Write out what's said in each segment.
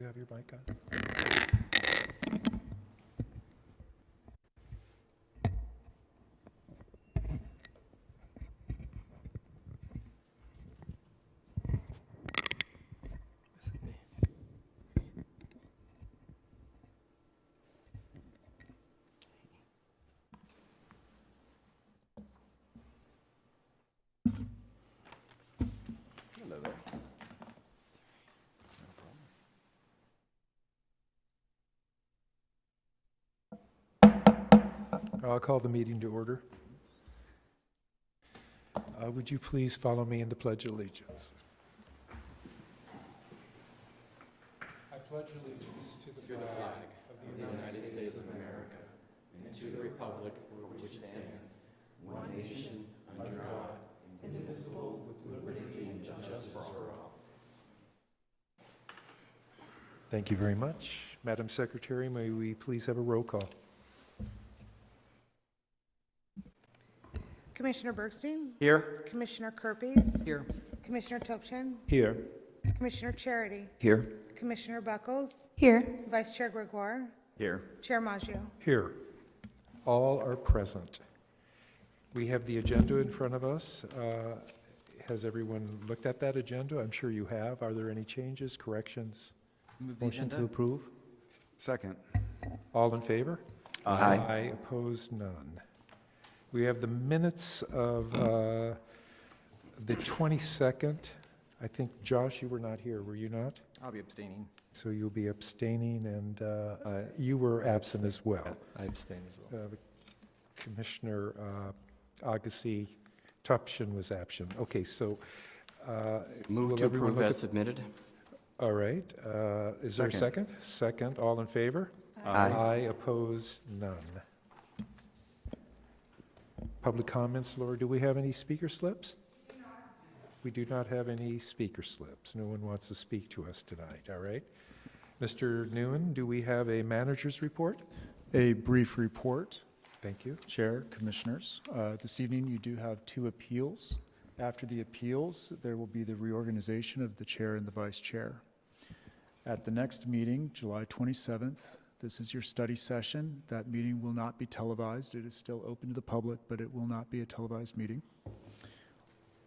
You have your mic on? Hello there. I'll call the meeting to order. Would you please follow me in the Pledge of Allegiance? I pledge allegiance to the flag of the United States of America, and to the republic for which it stands, one nation, under God, indivisible, with liberty and justice for all. Thank you very much. Madam Secretary, may we please have a roll call? Commissioner Bergstein? Here. Commissioner Kerpes? Here. Commissioner Topchin? Here. Commissioner Charity? Here. Commissioner Buckles? Here. Vice Chair Gregoire? Here. Chair Maggio? Here. All are present. We have the agenda in front of us. Has everyone looked at that agenda? I'm sure you have. Are there any changes, corrections? Move the Motion agenda. to approve? Second. All in favor? Aye. Opposed? None. We have the minutes of the 22nd. I think, Josh, you were not here, were you not? I'll be abstaining. So you'll be abstaining, and you were absent as well. I abstain as well. Commissioner Agassi Topchin was absent. Okay, so Move will to everyone approve look as at- submitted. all right. Is there a second? Second. All in favor? Aye. Opposed? None. Public comments, Laura. Do we have any speaker slips? We do not have any speaker slips. No one wants to speak to us tonight, all right? Mr. Nguyen, do we have a manager's report? A brief report, Thank you. Chair, Commissioners. This evening, you do have 2 appeals. After the appeals, there will be the reorganization of the Chair and the Vice Chair. At the next meeting, July 27th, this is your study session. That meeting will not be televised. It is still open to the public, but it will not be a televised meeting.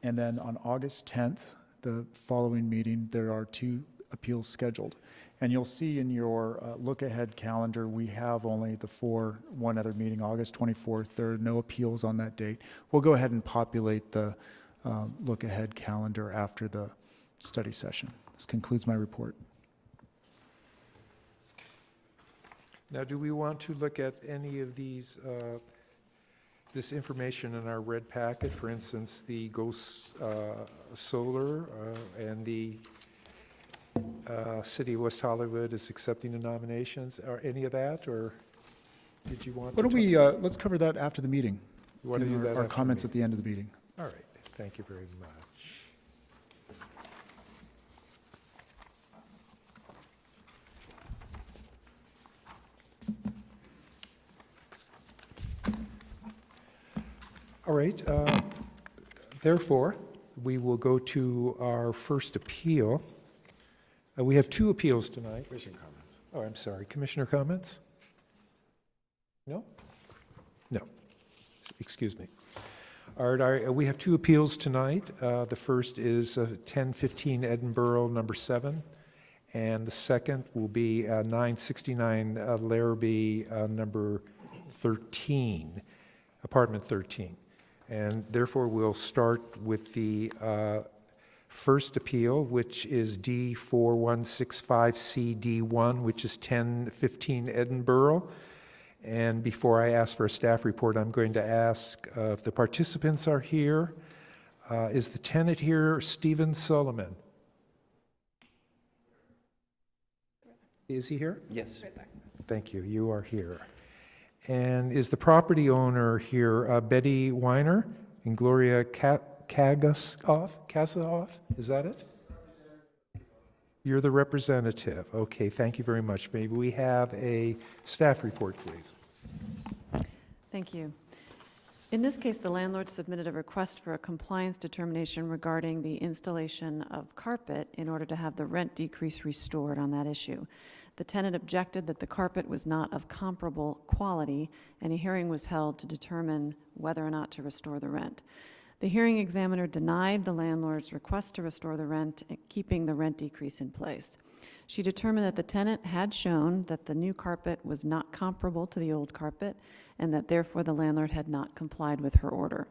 And then on August 10th, the following meeting, there are 2 appeals scheduled. And you'll see in your look-ahead calendar, we have only one other meeting, August 24th. There are no appeals on that date. We'll go ahead and populate the look-ahead calendar after the study session. This concludes my report. Now, do we want to look at any of these, this information in our red packet, for instance, the Ghost Solar and the City of West Hollywood is accepting the nominations, or any of that, or did you want to? Why don't we, let's cover that after the meeting. You want to do that Our after the comments at meeting? the end of the meeting. All right, thank you very much. All right, therefore, we will go to our first appeal. We have 2 appeals tonight. Commission comments. Oh, I'm sorry, Commissioner comments? No? No, excuse me. All right, we have 2 appeals tonight. The first is 1015 Edinburgh, number 7, and the second will be 969 Larrabee, number 13, apartment 13. And therefore, we'll start with the first appeal, which is D4165CD1, which is 1015 Edinburgh. And before I ask for a staff report, I'm going to ask if the participants are here. Is the tenant here Stephen Solomon? Is he here? Yes. Thank you. You are here. And is the property owner here Betty Weiner and Gloria Kazahoff? Is that it? You're the representative. Okay, thank you very much. Maybe we have a staff report, please. Thank you. In this case, the landlord submitted a request for a compliance determination regarding the installation of carpet in order to have the rent decrease restored on that issue. The tenant objected that the carpet was not of comparable quality, and a hearing was held to determine whether or not to restore the rent. The hearing examiner denied the landlord's request to restore the rent, keeping the rent decrease in place. She determined that the tenant had shown that the new carpet was not comparable to the old carpet, and that therefore the landlord had not complied with her order.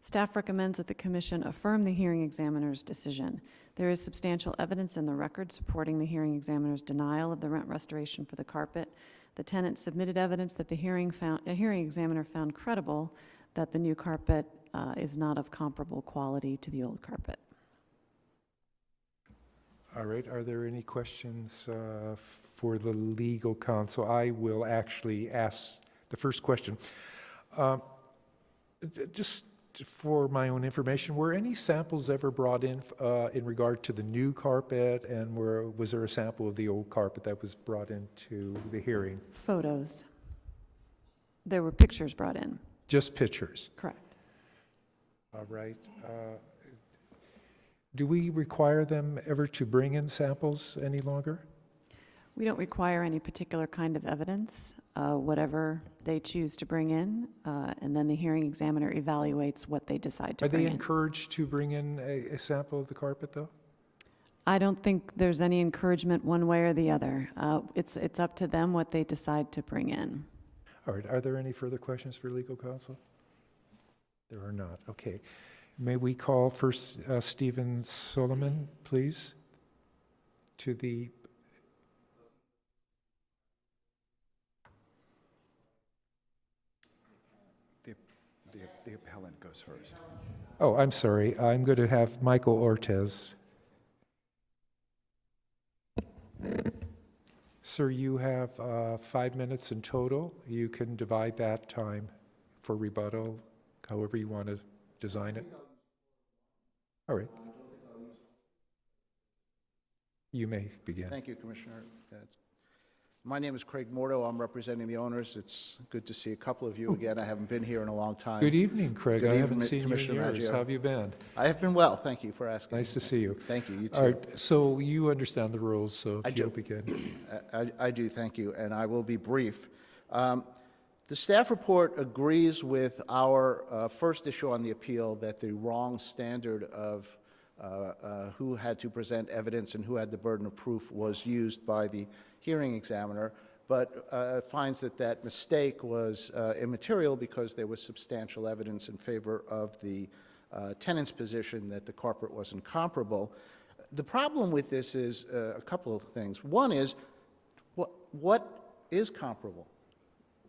Staff recommends that the Commission affirm the hearing examiner's decision. There is substantial evidence in the record supporting the hearing examiner's denial of the rent restoration for the carpet. The tenant submitted evidence that the hearing examiner found credible that the new carpet is not of comparable quality to the old carpet. All right, are there any questions for the legal counsel? I will actually ask the first question. Just for my own information, were any samples ever brought in regard to the new carpet, and was there a sample of the old carpet that was brought into the hearing? Photos. There were pictures brought in. Just pictures? Correct. All right. Do we require them ever to bring in samples any longer? We don't require any particular kind of evidence, whatever they choose to bring in, and then the hearing examiner evaluates what they decide to Are bring they in. encouraged to bring in a sample of the carpet, though? I don't think there's any encouragement one way or the other. It's up to them what they decide to bring in. All right, are there any further questions for legal counsel? There are not. Okay. May we call first Stephen Solomon, please, to the... The appellant goes first. Oh, I'm sorry. I'm going to have Michael Ortez. Sir, you have 5 minutes in total. You can divide that time for rebuttal, however you want to design it. All right. You may begin. Thank you, Commissioner. My name is Craig Mordo. I'm representing the owners. It's good to see a couple of you again. I haven't been here in a long time. Good evening, Craig. Good I haven't evening, seen Commissioner you in years. Maggio. How have you been? I have been well. Thank you for asking. Nice to see you. Thank you. You too. All right, so you understand the rules, so I if do. you'll begin. I do, thank you, and I will be brief. The staff report agrees with our first issue on the appeal that the wrong standard of who had to present evidence and who had the burden of proof was used by the hearing examiner, but finds that that mistake was immaterial because there was substantial evidence in favor of the tenant's position that the carpet wasn't comparable. The problem with this is a couple of things. One is, what is comparable?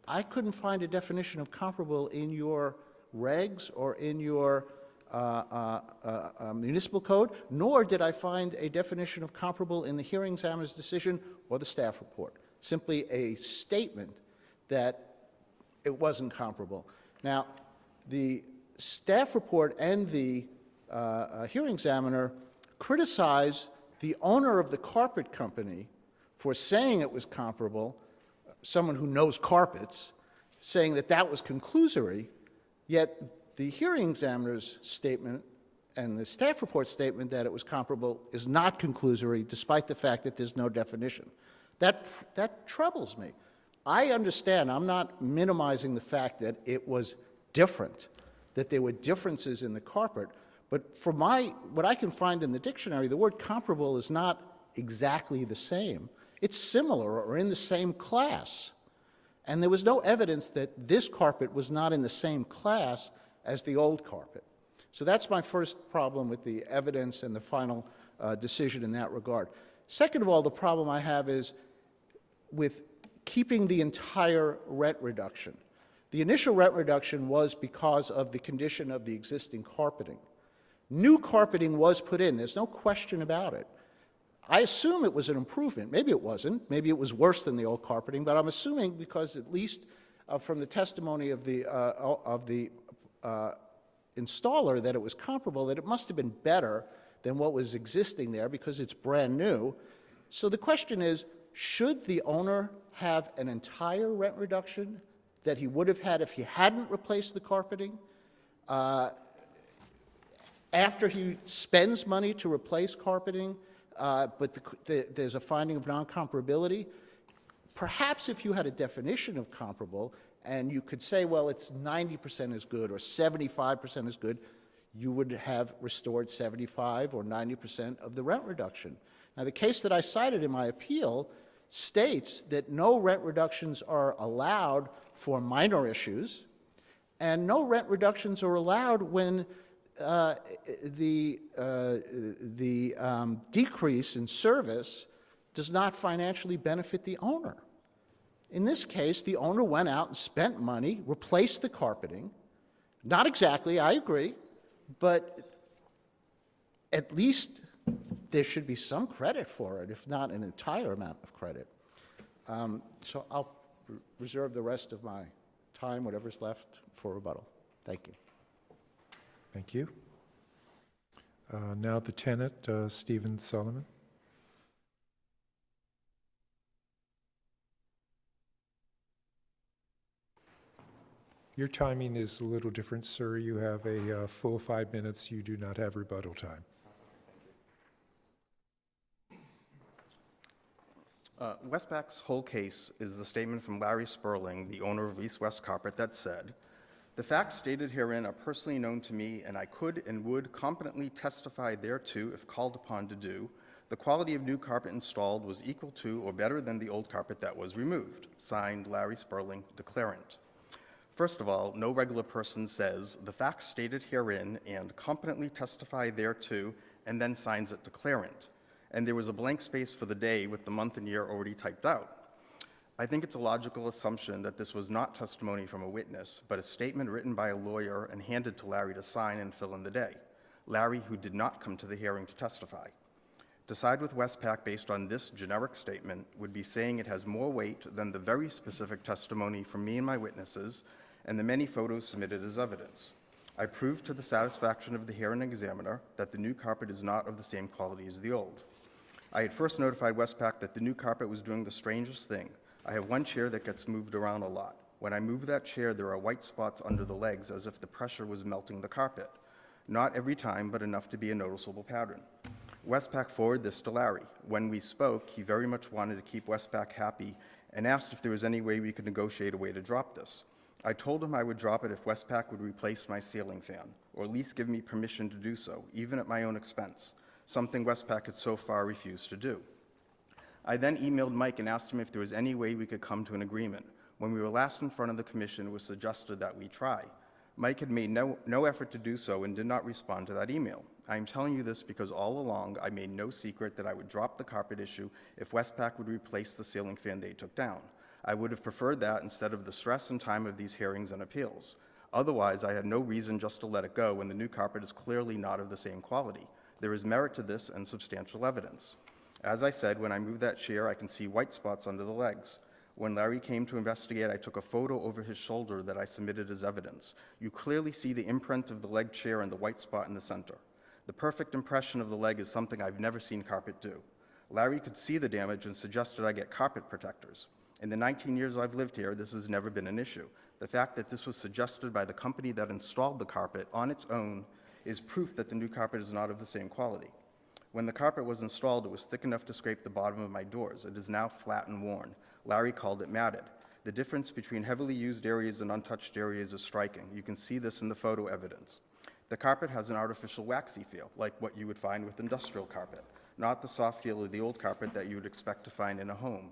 I couldn't find a definition of comparable in your regs or in your municipal code, nor did I find a definition of comparable in the hearing examiner's decision or the staff report. Simply a statement that it wasn't comparable. Now, the staff report and the hearing examiner criticized the owner of the carpet company for saying it was comparable, someone who knows carpets, saying that that was conclusory, yet the hearing examiner's statement and the staff report statement that it was comparable is not conclusory, despite the fact that there's no definition. That troubles me. I understand, I'm not minimizing the fact that it was different, that there were differences in the carpet, but for what I can find in the dictionary, the word comparable is not exactly the same. It's similar or in the same class. And there was no evidence that this carpet was not in the same class as the old carpet. So that's my first problem with the evidence and the final decision in that regard. Second of all, the problem I have is with keeping the entire rent reduction. The initial rent reduction was because of the condition of the existing carpeting. New carpeting was put in. There's no question about it. I assume it was an improvement. Maybe it wasn't. Maybe it was worse than the old carpeting, but I'm assuming because at least from the testimony of the installer that it was comparable, that it must have been better than what was existing there because it's brand new. So the question is, should the owner have an entire rent reduction that he would have had if he hadn't replaced the carpeting. After he spends money to replace carpeting, but there's a finding of non-comparability, perhaps if you had a definition of comparable and you could say, well, it's 90% as good or 75% as good, you would have restored 75 or 90% of the rent reduction. Now, the case that I cited in my appeal states that no rent reductions are allowed for minor issues, and no rent reductions are allowed when the decrease in service does not financially benefit the owner. In this case, the owner went out and spent money, replaced the carpeting. Not exactly, I agree, but at least there should be some credit for it, if not an entire amount of credit. So I'll reserve the rest of my time, whatever's left, for rebuttal. Thank you. Thank you. Now the tenant, Stephen Solomon. Your timing is a little different, sir. You have a full 5 minutes. You do not have rebuttal time. Westpac's whole case is the statement from Larry Sperling, the owner of East West Carpet, that said, "The facts stated herein are personally known to me, and I could and would competently testify thereto if called upon to do. The quality of new carpet installed was equal to or better than the old carpet that was removed." Signed, Larry Sperling, declarant. First of all, no regular person says, "The facts stated herein," and competently testify thereto, and then signs it declarant. And there was a blank space for the day with the month and year already typed out. I think it's a logical assumption that this was not testimony from a witness, but a statement written by a lawyer and handed to Larry to sign and fill in the day. Larry, who did not come to the hearing to testify. To side with Westpac based on this generic statement would be saying it has more weight than the very specific testimony from me and my witnesses and the many photos submitted as evidence. I proved to the satisfaction of the hearing examiner that the new carpet is not of the same quality as the old. I had first notified Westpac that the new carpet was doing the strangest thing. I have one chair that gets moved around a lot. When I move that chair, there are white spots under the legs as if the pressure was melting the carpet. Not every time, but enough to be a noticeable pattern. Westpac forwarded this to Larry. When we spoke, he very much wanted to keep Westpac happy and asked if there was any way we could negotiate a way to drop this. I told him I would drop it if Westpac would replace my ceiling fan, or at least give me permission to do so, even at my own expense, something Westpac had so far refused to do. I then emailed Mike and asked him if there was any way we could come to an agreement. When we were last in front of the commission, it was suggested that we try. Mike had made no effort to do so and did not respond to that email. I am telling you this because all along I made no secret that I would drop the carpet issue if Westpac would replace the ceiling fan they took down. I would have preferred that instead of the stress and time of these hearings and appeals. Otherwise, I had no reason just to let it go when the new carpet is clearly not of the same quality. There is merit to this and substantial evidence. As I said, when I move that chair, I can see white spots under the legs. When Larry came to investigate, I took a photo over his shoulder that I submitted as evidence. You clearly see the imprint of the leg chair and the white spot in the center. The perfect impression of the leg is something I've never seen carpet do. Larry could see the damage and suggested I get carpet protectors. In the 19 years I've lived here, this has never been an issue. The fact that this was suggested by the company that installed the carpet on its own is proof that the new carpet is not of the same quality. When the carpet was installed, it was thick enough to scrape the bottom of my doors. It is now flat and worn. Larry called it matted. The difference between heavily used areas and untouched areas is striking. You can see this in the photo evidence. The carpet has an artificial waxy feel, like what you would find with industrial carpet, not the soft feel of the old carpet that you would expect to find in a home.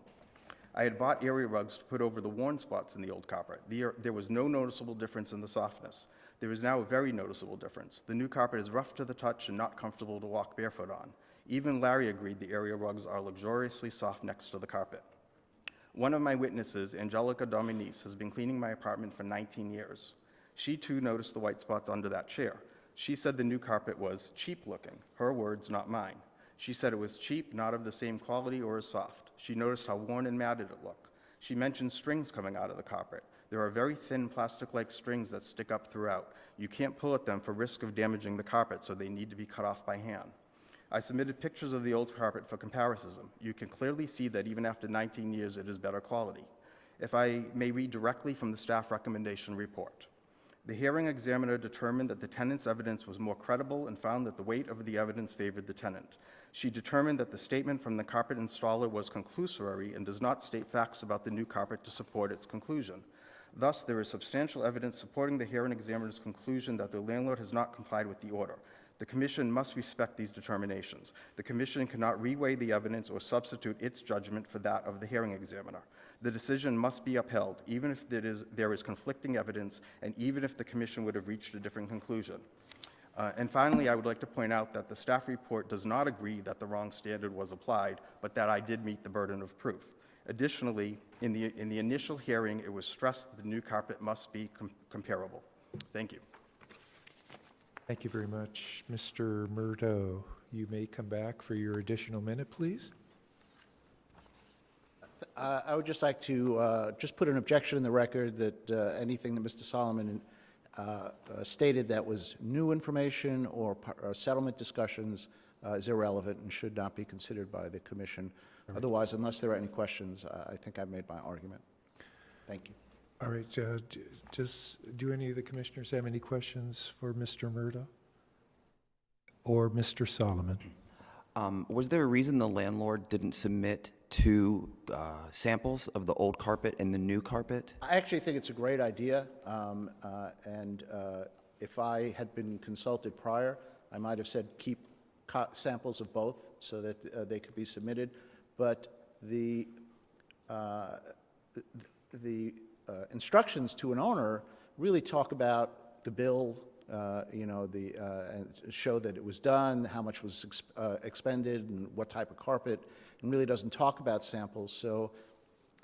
I had bought area rugs to put over the worn spots in the old carpet. There was no noticeable difference in the softness. There is now a very noticeable difference. The new carpet is rough to the touch and not comfortable to walk barefoot on. Even Larry agreed the area rugs are luxuriously soft next to the carpet. One of my witnesses, Angelica Dominice, has been cleaning my apartment for 19 years. She too noticed the white spots under that chair. She said the new carpet was cheap looking. Her words, not mine. She said it was cheap, not of the same quality or as soft. She noticed how worn and matted it looked. She mentioned strings coming out of the carpet. There are very thin plastic-like strings that stick up throughout. You can't pull at them for risk of damaging the carpet, so they need to be cut off by hand. I submitted pictures of the old carpet for comparison. You can clearly see that even after 19 years, it is better quality. If I may read directly from the staff recommendation report. The hearing examiner determined that the tenant's evidence was more credible and found that the weight of the evidence favored the tenant. She determined that the statement from the carpet installer was conclusory and does not state facts about the new carpet to support its conclusion. Thus, there is substantial evidence supporting the hearing examiner's conclusion that the landlord has not complied with the order. The Commission must respect these determinations. The Commission cannot reweigh the evidence or substitute its judgment for that of the hearing examiner. The decision must be upheld, even if there is conflicting evidence and even if the Commission would have reached a different conclusion. And finally, I would like to point out that the staff report does not agree that the wrong standard was applied, but that I did meet the burden of proof. Additionally, in the initial hearing, it was stressed that the new carpet must be comparable. Thank you. Thank you very much. Mr. Murdo, you may come back for your additional minute, please. I would just like to just put an objection in the record that anything that Mr. Solomon stated that was new information or settlement discussions is irrelevant and should not be considered by the Commission. Otherwise, unless there are any questions, I think I've made my argument. Thank you. All right, do any of the commissioners have any questions for Mr. Murdo or Mr. Solomon? Was there a reason the landlord didn't submit two samples of the old carpet and the new carpet? I actually think it's a great idea, and if I had been consulted prior, I might have said keep samples of both so that they could be submitted, but the instructions to an owner really talk about the bill, and show that it was done, how much was expended, and what type of carpet, and really doesn't talk about samples. So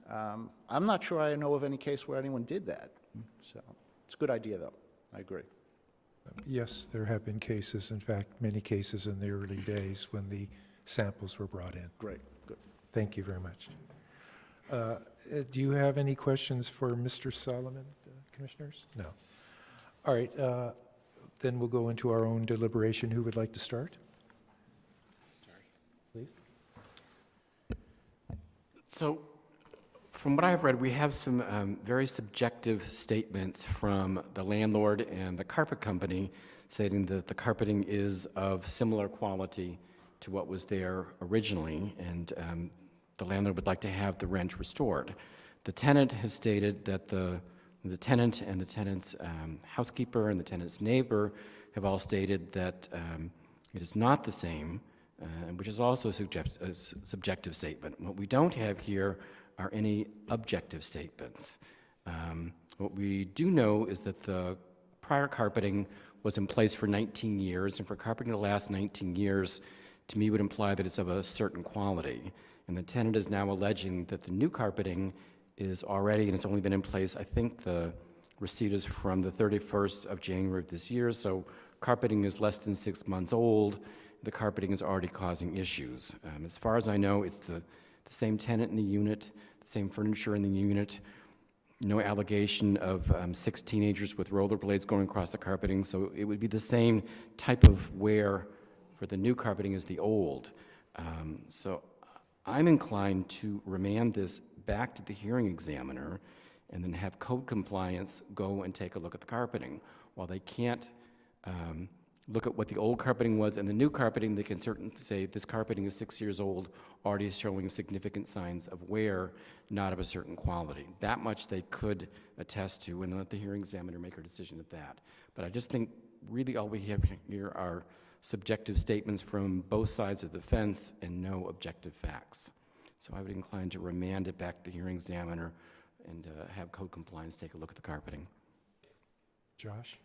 I'm not sure I know of any case where anyone did that. So it's a good idea, though. I agree. Yes, there have been cases, in fact, many cases in the early days when the samples were brought in. Great. Good. Thank you very much. Do you have any questions for Mr. Solomon, commissioners? No. All right, then we'll go into our own deliberation. Who would like to start? Please. So, from what I've read, we have some very subjective statements from the landlord and the carpet company stating that the carpeting is of similar quality to what was there originally, and the landlord would like to have the rent restored. The tenant has stated that the tenant and the tenant's housekeeper and the tenant's neighbor have all stated that it is not the same, which is also a subjective statement. What we don't have here are any objective statements. What we do know is that the prior carpeting was in place for 19 years, and for carpeting to last 19 years, to me would imply that it's of a certain quality. And the tenant is now alleging that the new carpeting is already, and it's only been in place, I think the receipt is from the 31st of January of this year, so carpeting is less than 6 months old. The carpeting is already causing issues. As far as I know, it's the same tenant in the unit, the same furniture in the unit, no allegation of 6 teenagers with rollerblades going across the carpeting, so it would be the same type of wear for the new carpeting as the old. So I'm inclined to remand this back to the hearing examiner and then have code compliance go and take a look at the carpeting. While they can't look at what the old carpeting was and the new carpeting, they can certainly say this carpeting is 6 years old, already showing significant signs of wear, not of a certain quality. That much they could attest to, and let the hearing examiner make her decision at that. But I just think really all we have here are subjective statements from both sides of the fence and no objective facts. So I would incline to remand it back to the hearing examiner and have code compliance take a look at the carpeting. Josh?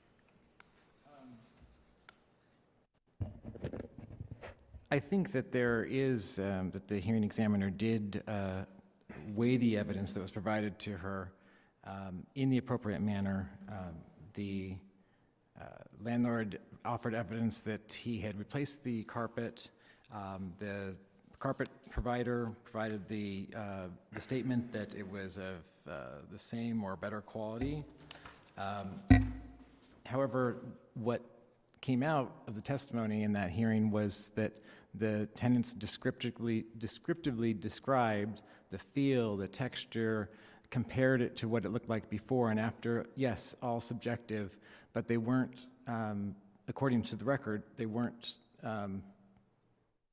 I think that there is, that the hearing examiner did weigh the evidence that was provided to her in the appropriate manner. The landlord offered evidence that he had replaced the carpet. The carpet provider provided the statement that it was of the same or better quality. However, what came out of the testimony in that hearing was that the tenants descriptively described the feel, the texture, compared it to what it looked like before and after. Yes, all subjective, but they weren't, according to the record, they weren't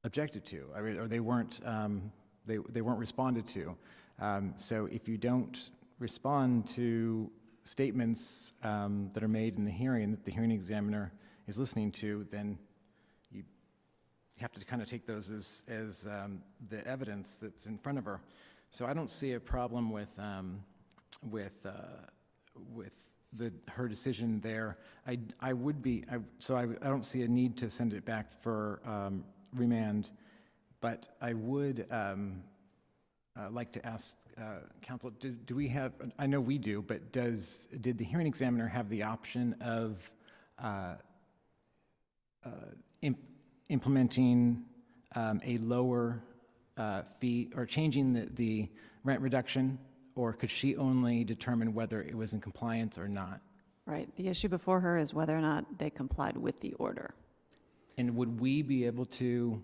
objected to, or they weren't responded to. So if you don't respond to statements that are made in the hearing that the hearing examiner is listening to, then you have to kind of take those as the evidence that's in front of her. So I don't see a problem with her decision there. I don't see a need to send it back for remand, but I would like to ask counsel, do we have, I know we do, but did the hearing examiner have the option of implementing a lower fee or changing the rent reduction, or could she only determine whether it was in compliance or not? Right. The issue before her is whether or not they complied with the order. And would we be able to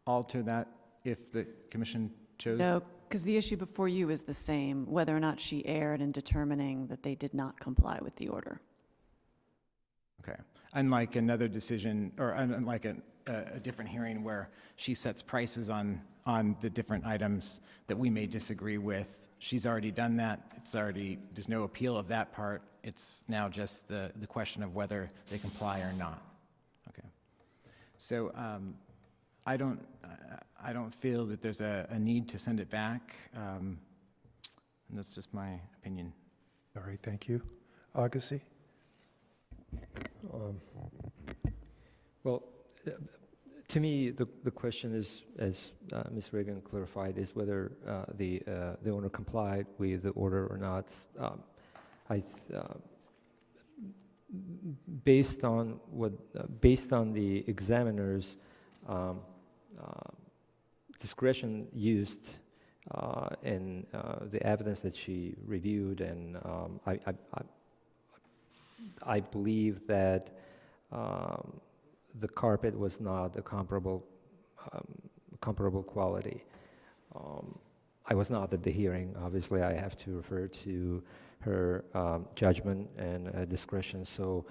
alter that if the commission chose? No, because the issue before you is the same, whether or not she erred in determining that they did not comply with the order. Okay. Unlike another decision, or unlike a different hearing where she sets prices on the different items that we may disagree with. She's already done that. There's no appeal of that part. It's now just the question of whether they comply or not. Okay. So I don't feel that there's a need to send it back. And that's just my opinion. All right, thank you. Agassi? Well, to me, the question is, as Ms. Reagan clarified, is whether the owner complied with the order or not. Based on the examiner's discretion used in the evidence that she reviewed, and I believe that the carpet was not a comparable quality. I was not at the hearing. Obviously, I have to refer to her judgment and discretion. So,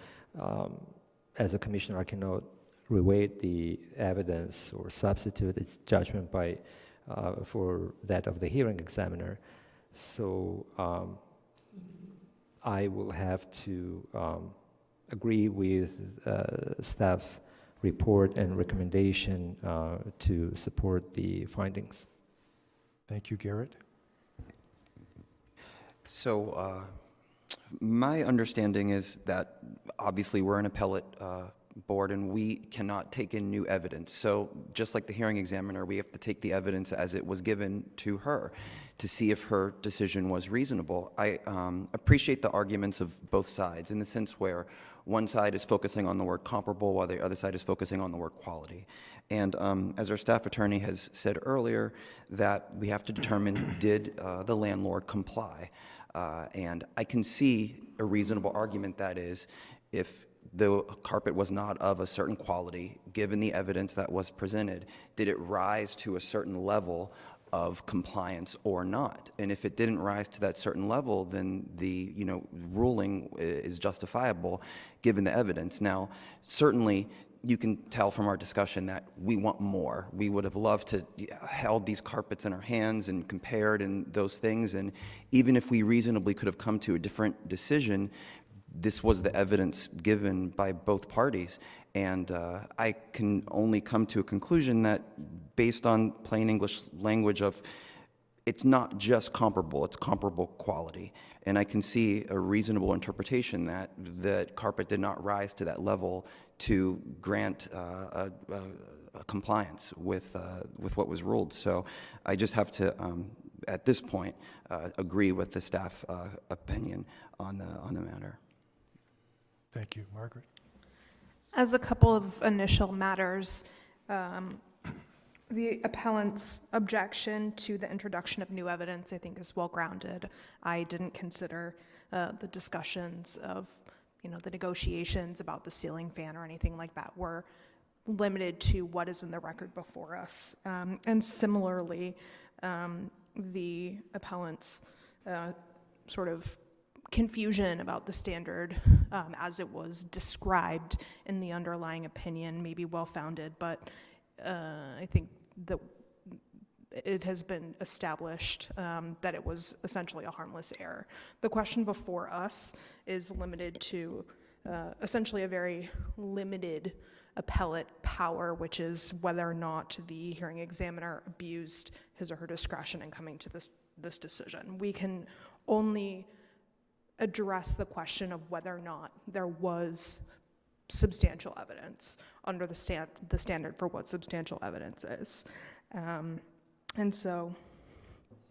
as a commissioner, I cannot reweight the evidence or substitute its judgment for that of the hearing examiner. So, I will have to agree with staff's report and recommendation to support the findings. Thank you, Garrett. So my understanding is that obviously we're an appellate board and we cannot take in new evidence. So just like the hearing examiner, we have to take the evidence as it was given to her to see if her decision was reasonable. I appreciate the arguments of both sides in the sense where one side is focusing on the word comparable while the other side is focusing on the word quality. And as our staff attorney has said earlier, that we have to determine did the landlord comply. And I can see a reasonable argument, that is, if the carpet was not of a certain quality, given the evidence that was presented, did it rise to a certain level of compliance or not? And if it didn't rise to that certain level, then the ruling is justifiable given the evidence. Now, certainly, you can tell from our discussion that we want more. We would have loved to held these carpets in our hands and compared and those things. And even if we reasonably could have come to a different decision, this was the evidence given by both parties. And I can only come to a conclusion that based on plain English language of it's not just comparable, it's comparable quality. And I can see a reasonable interpretation that the carpet did not rise to that level to grant a compliance with what was ruled. So I just have to, at this point, agree with the staff opinion on the matter. Thank you. Margaret? As a couple of initial matters, the appellant's objection to the introduction of new evidence, I think, is well-grounded. I didn't consider the discussions of, the negotiations about the ceiling fan or anything like that were limited to what is in the record before us. And similarly, the appellant's sort of confusion about the standard as it was described in the underlying opinion may be well-founded, but I think that it has been established that it was essentially a harmless error. The question before us is limited to essentially a very limited appellate power, which is whether or not the hearing examiner abused his or her discretion in coming to this decision. We can only address the question of whether or not there was substantial evidence under the standard for what substantial evidence is. And so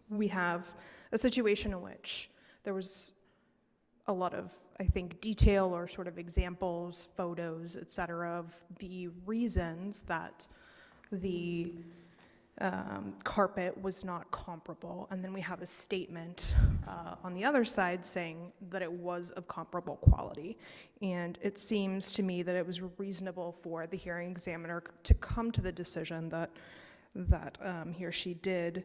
we have a situation in which there was a lot of, I think, detail or sort of examples, photos, et cetera, of the reasons that the carpet was not comparable. And then we have a statement on the other side saying that it was of comparable quality. And it seems to me that it was reasonable for the hearing examiner to come to the decision that he or she did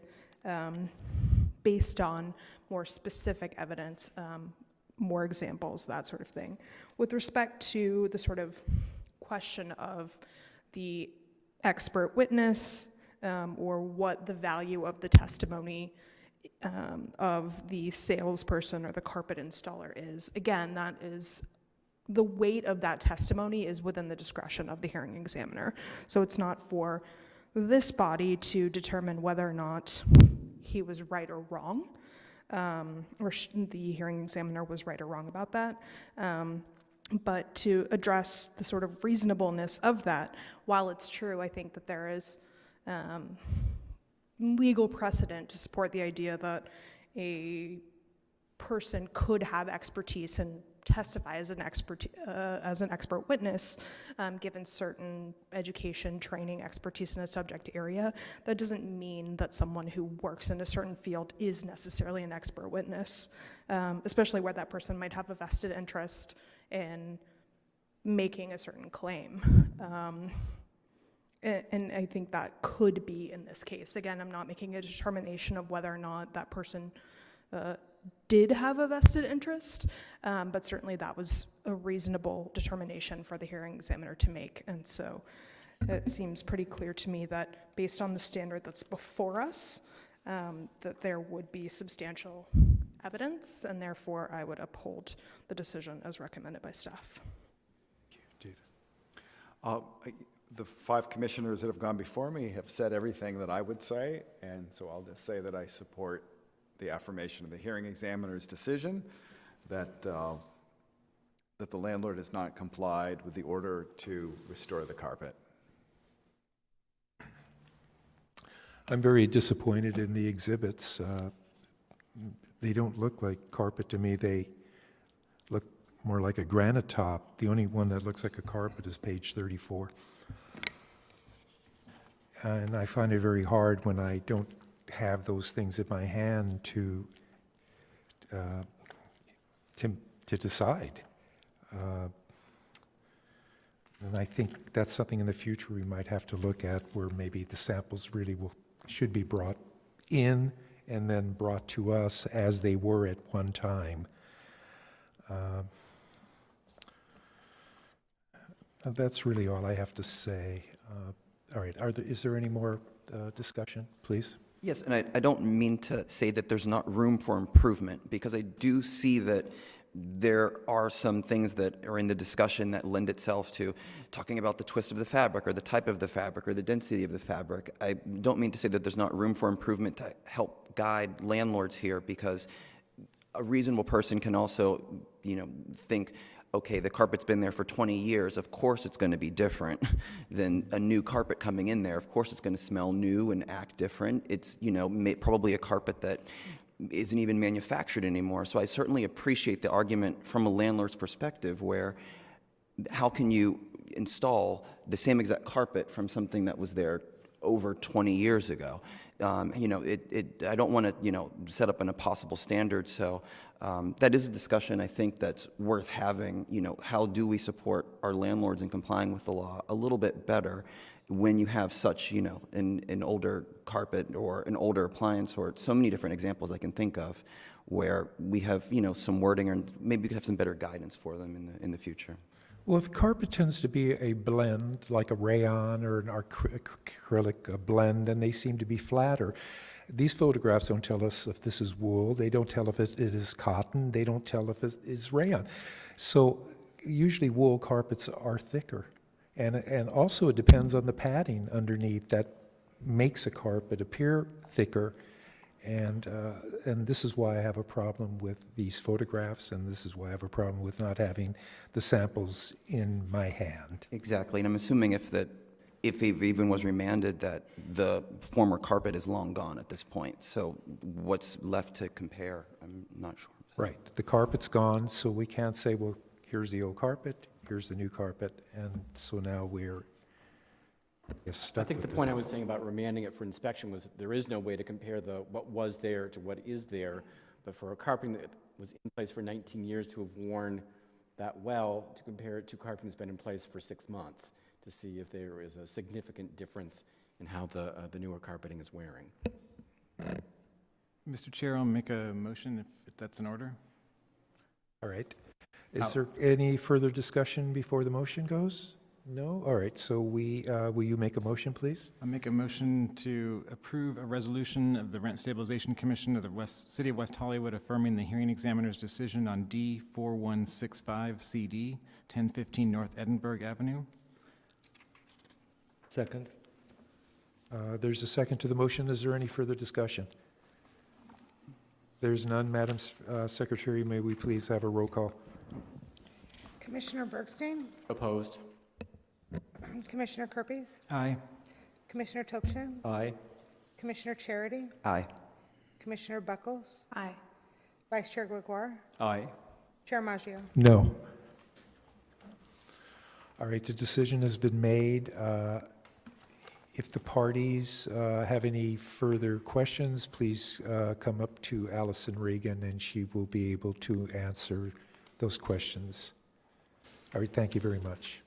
based on more specific evidence, more examples, that sort of thing. With respect to the sort of question of the expert witness or what the value of the testimony of the salesperson or the carpet installer is, again, that is the weight of that testimony is within the discretion of the hearing examiner. So it's not for this body to determine whether or not he was right or wrong, or the hearing examiner was right or wrong about that, but to address the sort of reasonableness of that. While it's true, I think that there is legal precedent to support the idea that a person could have expertise and testify as an expert witness, given certain education, training, expertise in a subject area. That doesn't mean that someone who works in a certain field is necessarily an expert witness, especially where that person might have a vested interest in making a certain claim. And I think that could be in this case. Again, I'm not making a determination of whether or not that person did have a vested interest, but certainly that was a reasonable determination for the hearing examiner to make. And so it seems pretty clear to me that based on the standard that's before us, that there would be substantial evidence, and therefore I would uphold the decision as recommended by staff. Thank you, David. The 5 commissioners that have gone before me have said everything that I would say, and so I'll just say that I support the affirmation of the hearing examiner's decision that that the landlord has not complied with the order to restore the carpet. I'm very disappointed in the exhibits. They don't look like carpet to me. They look more like a granite top. The only one that looks like a carpet is page 34. And I find it very hard when I don't have those things in my hand to decide. And I think that's something in the future we might have to look at, where maybe the samples really should be brought in and then brought to us as they were at one time. That's really all I have to say. All right, is there any more discussion, please? Yes, and I don't mean to say that there's not room for improvement, because I do see that there are some things that are in the discussion that lend itself to talking about the twist of the fabric or the type of the fabric or the density of the fabric. I don't mean to say that there's not room for improvement to help guide landlords here, because a reasonable person can also, think, okay, the carpet's been there for 20 years. Of course it's going to be different than a new carpet coming in there. Of course it's going to smell new and act different. It's, probably a carpet that isn't even manufactured anymore. So I certainly appreciate the argument from a landlord's perspective, where how can you install the same exact carpet from something that was there over 20 years ago? I don't want to, set up an impossible standard. So that is a discussion I think that's worth having. How do we support our landlords in complying with the law a little bit better when you have such, an older carpet or an older appliance, or so many different examples I can think of, where we have, some wording, or maybe we could have some better guidance for them in the future. Well, if carpet tends to be a blend, like a rayon or an acrylic blend, and they seem to be flatter, these photographs don't tell us if this is wool, they don't tell if it is cotton, they don't tell if it is rayon. So usually wool carpets are thicker. And also it depends on the padding underneath that makes a carpet appear thicker. And this is why I have a problem with these photographs, and this is why I have a problem with not having the samples in my hand. Exactly, and I'm assuming if it even was remanded, that the former carpet is long gone at this point. So what's left to compare? I'm not sure. Right, the carpet's gone, so we can't say, well, here's the old carpet, here's the new carpet, and so now we're stuck I think the with point this. I was saying about remanding it for inspection was there is no way to compare what was there to what is there, but for a carpeting that was in place for 19 years to have worn that well, to compare it to carpeting that's been in place for 6 months, to see if there is a significant difference in how the newer carpeting is wearing. Mr. Chair, I'll make a motion if that's in order. All right. Is there any further discussion before the motion goes? No? All right, so will you make a motion, please? I'll make a motion to approve a resolution of the Rent Stabilization Commission of the City of West Hollywood affirming the hearing examiner's decision on D4165 CD, 1015 North Edinburgh Avenue. Second. There's a second to the motion. Is there any further discussion? There's none. Madam Secretary, may we please have a roll call? Commissioner Bergstein? Opposed? Commissioner Kirby? Aye. Commissioner Topshin? Aye. Commissioner Charity? Aye. Commissioner Buckles? Aye. Vice Chair Gregoire? Aye. Chair Maggio? No. All right, the decision has been made. If the parties have any further questions, please come up to Allison Regan, and she will be able to answer those questions. All right, thank you very much.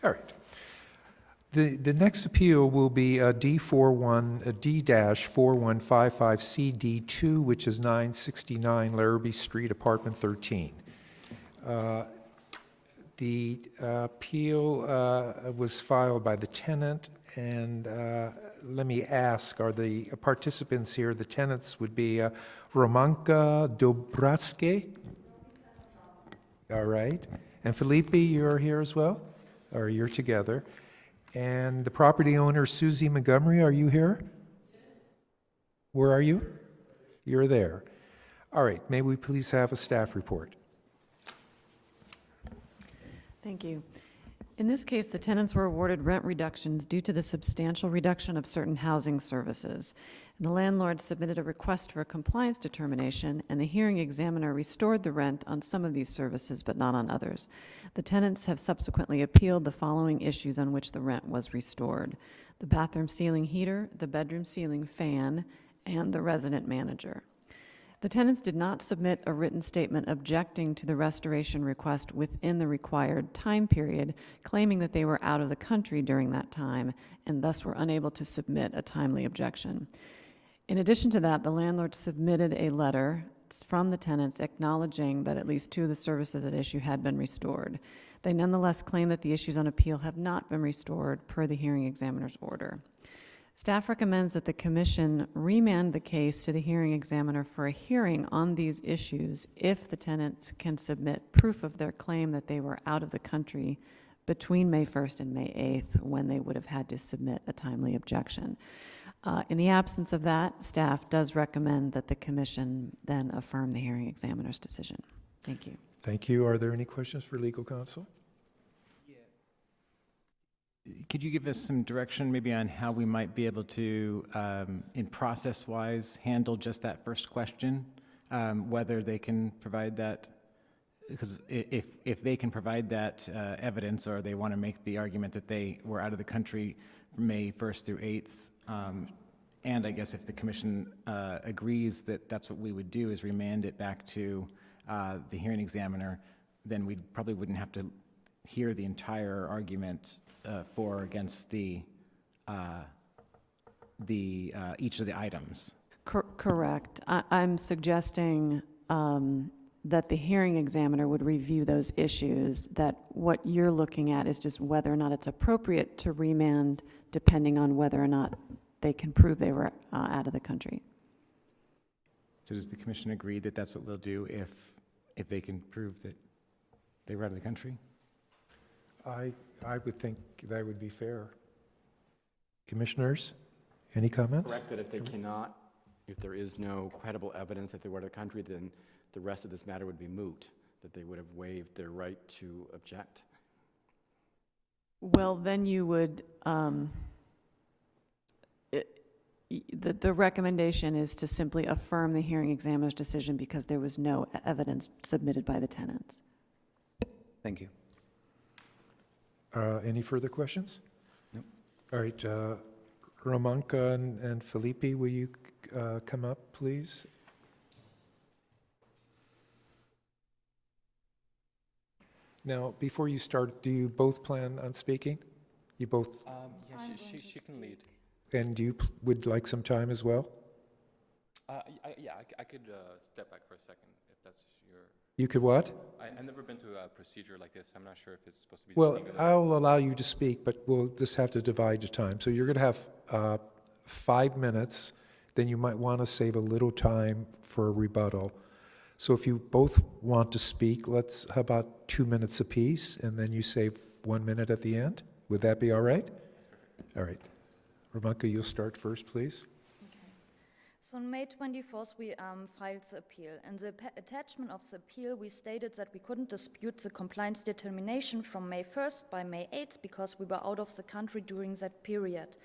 All right. The next appeal will be D-4155CD2, which is 969 Larrabee Street, Apartment 13. The appeal was filed by the tenant, and let me ask, are the participants here, the tenants would be Romanka Dobratske? All right. And Felipe, you're here as well? Or you're together? And the property owner, Susie Montgomery, are you here? Where are you? You're there. All right, may we please have a staff report? Thank you. In this case, the tenants were awarded rent reductions due to the substantial reduction of certain housing services. And the landlord submitted a request for a compliance determination, and the hearing examiner restored the rent on some of these services, but not on others. The tenants have subsequently appealed the following issues on which the rent was restored: the bathroom ceiling heater, the bedroom ceiling fan, and the resident manager. The tenants did not submit a written statement objecting to the restoration request within the required time period, claiming that they were out of the country during that time and thus were unable to submit a timely objection. In addition to that, the landlord submitted a letter from the tenants acknowledging that at least 2 of the services at issue had been restored. They nonetheless claim that the issues on appeal have not been restored per the hearing examiner's order. Staff recommends that the Commission remand the case to the hearing examiner for a hearing on these issues if the tenants can submit proof of their claim that they were out of the country between May 1st and May 8th, when they would have had to submit a timely objection. In the absence of that, staff does recommend that the Commission then affirm the hearing examiner's decision. Thank you. Thank you. Are there any questions for legal counsel? Could you give us some direction maybe on how we might be able to, in process-wise, handle just that first question? Whether they can provide that because if they can provide that evidence, or they want to make the argument that they were out of the country from May 1st through 8th, and I guess if the commission agrees that that's what we would do, is remand it back to the hearing examiner, then we probably wouldn't have to hear the entire argument for or against the each of the items. Correct. I'm suggesting that the hearing examiner would review those issues, that what you're looking at is just whether or not it's appropriate to remand, depending on whether or not they can prove they were out of the country. So does the commission agree that that's what we'll do if they can prove that they were out of the country? I would think that would be fair. Commissioners, any comments? Correct that if they cannot, if there is no credible evidence that they were out of the country, then the rest of this matter would be moot, that they would have waived their right to object. Well, then you would, the recommendation is to simply affirm the hearing examiner's decision because there was no evidence submitted by the tenants. Thank you. Any further questions? Nope. All right, Ramanka and Felipe, will you come up, please? Now, before you start, do you both plan on speaking? You both, Yeah, she can lead. and you would like some time as well? I could step back for a second if that's your. You could what? I've never been to a procedure like this. I'm not sure if it's supposed to be. Well, singular. I'll allow you to speak, but we'll just have to divide the time. So you're going to have 5 minutes, then you might want to save a little time for a rebuttal. So if you both want to speak, how about 2 minutes apiece, and then you save 1 minute at the end? Would that be all right? All right. Ramanka, you'll start first, please. So on May 24th, we filed the appeal. In the attachment of the appeal, we stated that we couldn't dispute the compliance determination from May 1st by May 8th because we were out of the country during that period.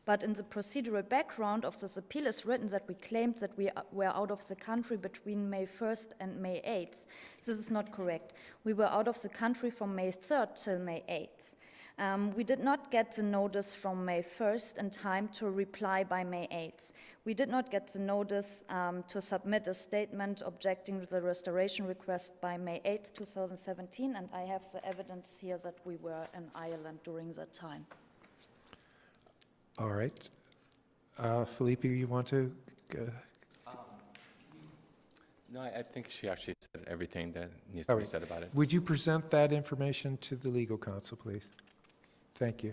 But in the procedural background of this appeal is written that we claimed that we were out of the country between May 1st and May 8th. This is not correct. We were out of the country from May 3rd till May 8th. We did not get the notice from May 1st in time to reply by May 8th. We did not get the notice to submit a statement objecting to the restoration request by May 8th, 2017, and I have the evidence here that we were in Ireland during that time. All right. Felipe, you want to? No, I think she actually said everything that needs to be said about it. Would you present that information to the legal counsel, please? Thank you.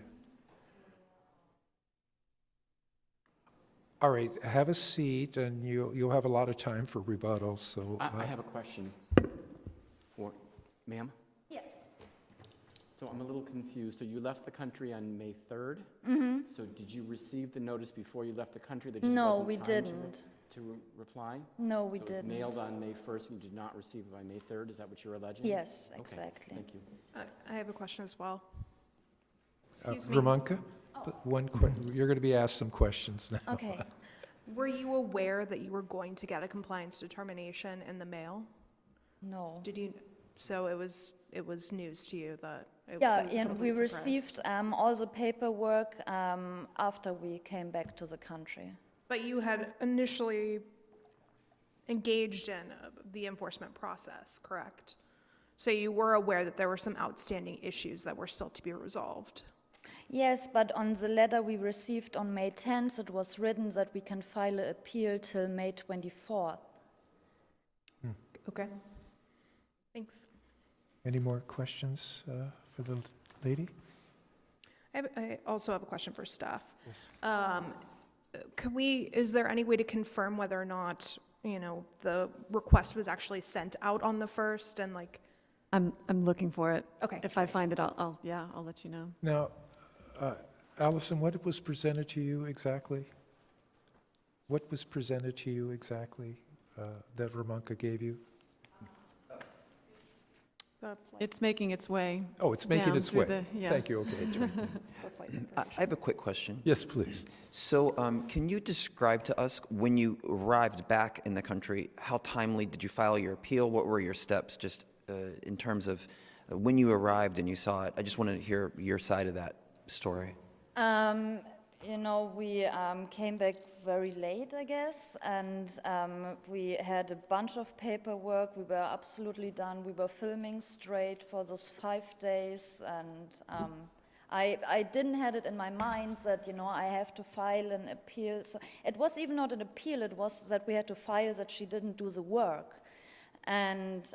All right, have a seat, and you'll have a lot of time for rebuttal, so. I have a question for, ma'am? Yes. So I'm a little confused. So you left the country on May 3rd? Mm-hmm. So did you receive the notice before you left the country? There just No, wasn't we time didn't. To reply? No, we So it didn't. was mailed on May 1st and you did not receive it by May 3rd? Is that what you're alleging? Yes, Okay, exactly. thank you. I have a question as well. Excuse me. Ramanka, you're going to be asked some questions now. Okay. Were you aware that you were going to get a compliance determination in the mail? No. Did you? So it was news to you that it Yeah, was a and we complete surprise. received all the paperwork after we came back to the country. But you had initially engaged in the enforcement process, correct? So you were aware that there were some outstanding issues that were still to be resolved. Yes, but on the letter we received on May 10th, it was written that we can file an appeal till May 24th. Okay. Thanks. Any more questions for the lady? I also have a question for staff. Yes. Is there any way to confirm whether or not, the request was actually sent out on the 1st and like? I'm looking for it. Okay. If I find it, I'll let you know. Now, Allison, what was presented to you exactly? What was presented to you exactly that Ramanka gave you? It's making its way. Oh, it's making down its through way. yeah. Thank you, okay. It's the flight I have a quick question. Yes, please. So can you describe to us, when you arrived back in the country, how timely did you file your appeal? What were your steps? Just in terms of when you arrived and you saw it. I just wanted to hear your side of that story. You know, we came back very late, I guess, and we had a bunch of paperwork. We were absolutely done. We were filming straight for those 5 days, and I didn't have it in my mind that, you know, I have to file an appeal. So it was even not an appeal, it was that we had to file that she didn't do the work. And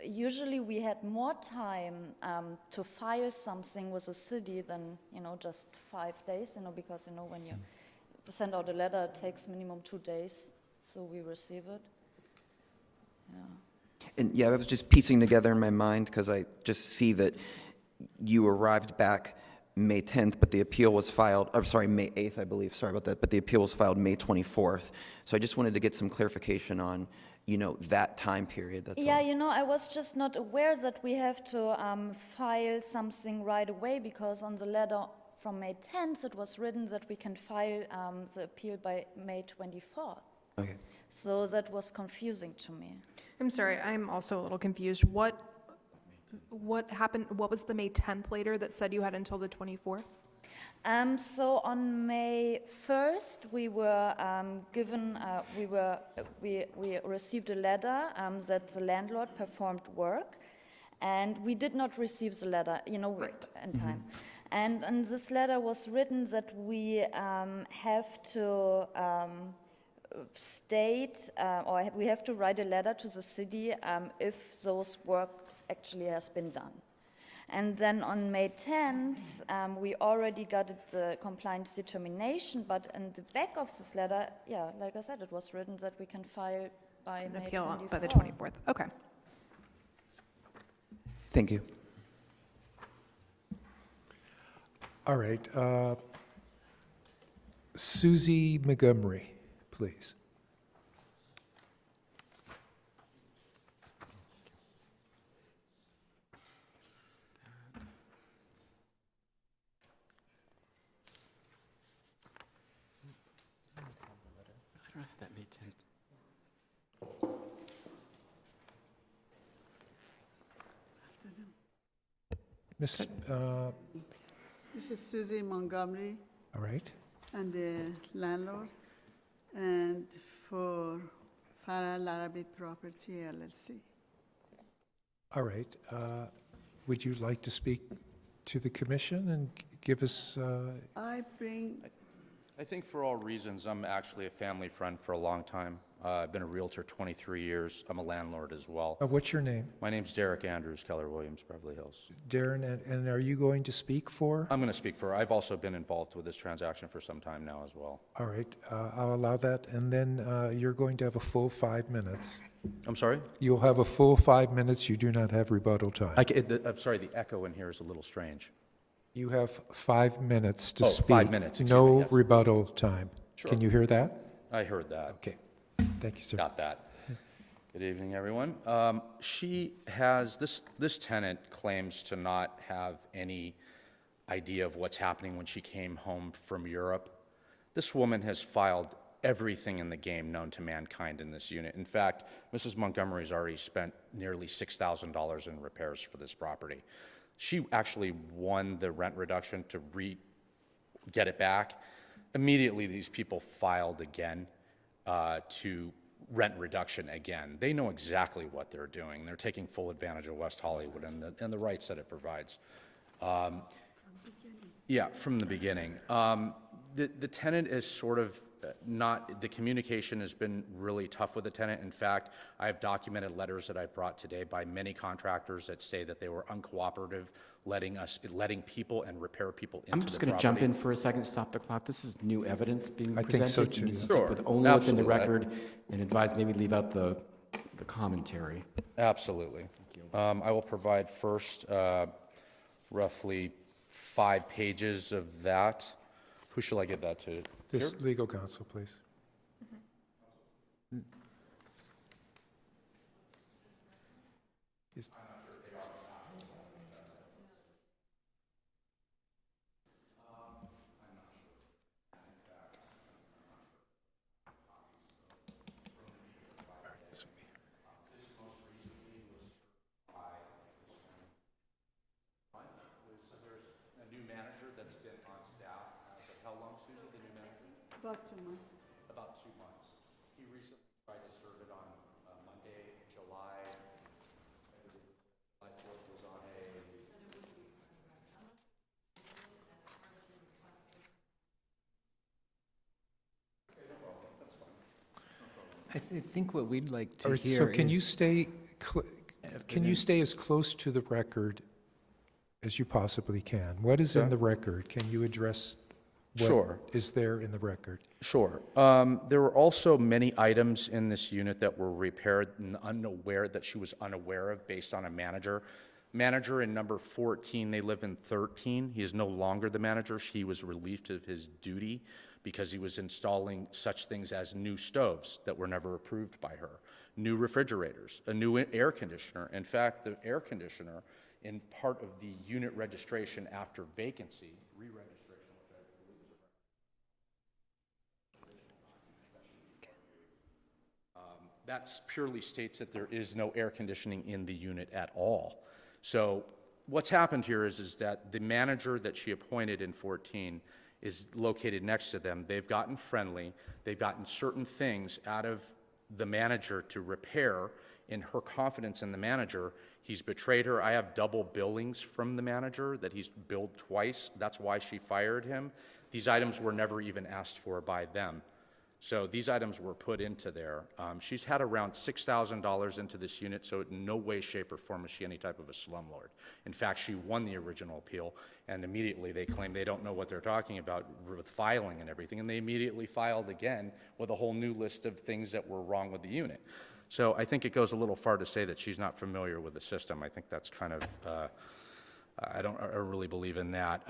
usually we had more time to file something with the city than, you know, just 5 days, you know, because, you know, when you send out a letter, it takes minimum 2 days, so we receive it. Yeah. And yeah, I was just piecing together in my mind because I just see that you arrived back May 10th, but the appeal was filed, I'm sorry, May 8th, I believe, sorry about that, but the appeal was filed May 24th. So I just wanted to get some clarification on, you know, that time period, that's Yeah, all. you know, I was just not aware that we have to file something right away, because on the letter from May 10th, it was written that we can file the appeal by May 24th. Okay. So that was confusing to me. I'm sorry, I'm also a little confused. What happened, what was the May 10th later that said you had until the 24th? So on May 1st, we were given, we received a letter that the landlord performed work, and we did not receive the letter, you know, in time. And this letter was written that we have to state, or we have to write a letter to the city if those work actually has been done. And then on May 10th, we already got the compliance determination, but in the back of this letter, yeah, like I said, it was written that we can file by An May appeal 24th. by the 24th, okay. Thank you. All right. Susie Montgomery, please. I don't have that May 10th. Miss, This is Susie Montgomery. all right. And the landlord, and for Farah Larabi Property LLC. All right. Would you like to speak to the commission and give us, I think for all reasons, I'm actually a family friend for a long time. I've been a Realtor 23 years. I'm a landlord as well. what's your name? My name's Derek Andrews, Keller Williams, Beverly Hills. Darren, and are you going to speak for? I'm going to speak for, I've also been involved with this transaction for some time now as well. All right. I'll allow that. And then you're going to have a full 5 minutes. I'm sorry? You'll have a full 5 minutes. You do not have rebuttal time. I'm sorry, the echo in here is a little strange. You have 5 minutes to speak. 5 minutes, excuse No me, yes. rebuttal time. Sure. Can you hear that? I heard that. Okay. Thank you, sir. Got that. Good evening, everyone. She has, this tenant claims to not have any idea of what's happening when she came home from Europe. This woman has filed everything in the game known to mankind in this unit. In fact, Mrs. Montgomery's already spent nearly $6,000 in repairs for this property. She actually won the rent reduction to get it back. Immediately, these people filed again to rent reduction again. They know exactly what they're doing. They're taking full advantage of West Hollywood and the rights that it provides. Yeah, from the beginning. The tenant is sort of not, the communication has been really tough with the tenant. In fact, I have documented letters that I've brought today by many contractors that say that they were uncooperative, letting people and repair people into the property. I'm just going to jump in for a second, stop the clock. This is new evidence being I presented. think so, You too. need to stick Sure, with only what's in the absolutely. record and advise maybe leave out the commentary. Absolutely. I will provide first roughly 5 pages of that. Who shall I give that to? This Here? legal counsel, please. Is- About 2 months. About 2 months. He recently tried to serve it on Monday, July 4th was on a... I think what we'd like to All right, hear so can you is stay, can you stay as evidence. close to the record as you possibly can? What is in Okay. the record? Can you address Sure. what is there in the record? Sure. There were also many items in this unit that were repaired and that she was unaware of based on a manager. Manager in number 14, they live in 13. He is no longer the manager. He was relieved of his duty because he was installing such things as new stoves that were never approved by her, new refrigerators, a new air conditioner. In fact, the air conditioner in part of the unit registration after vacancy, re-registration, which I believe is that purely states that there is no air conditioning in the unit at all. So what's happened here is that the manager that she appointed in 14 is located next to them. They've gotten friendly. They've gotten certain things out of the manager to repair. In her confidence in the manager, he's betrayed her. I have double billings from the manager that he's billed twice. That's why she fired him. These items were never even asked for by them. So these items were put into there. She's had around $6,000 into this unit, so in no way, shape, or form is she any type of a slumlord. In fact, she won the original appeal, and immediately they claim they don't know what they're talking about with filing and everything, and they immediately filed again with a whole new list of things that were wrong with the unit. So I think it goes a little far to say that she's not familiar with the system. I think that's kind of, I really believe in that.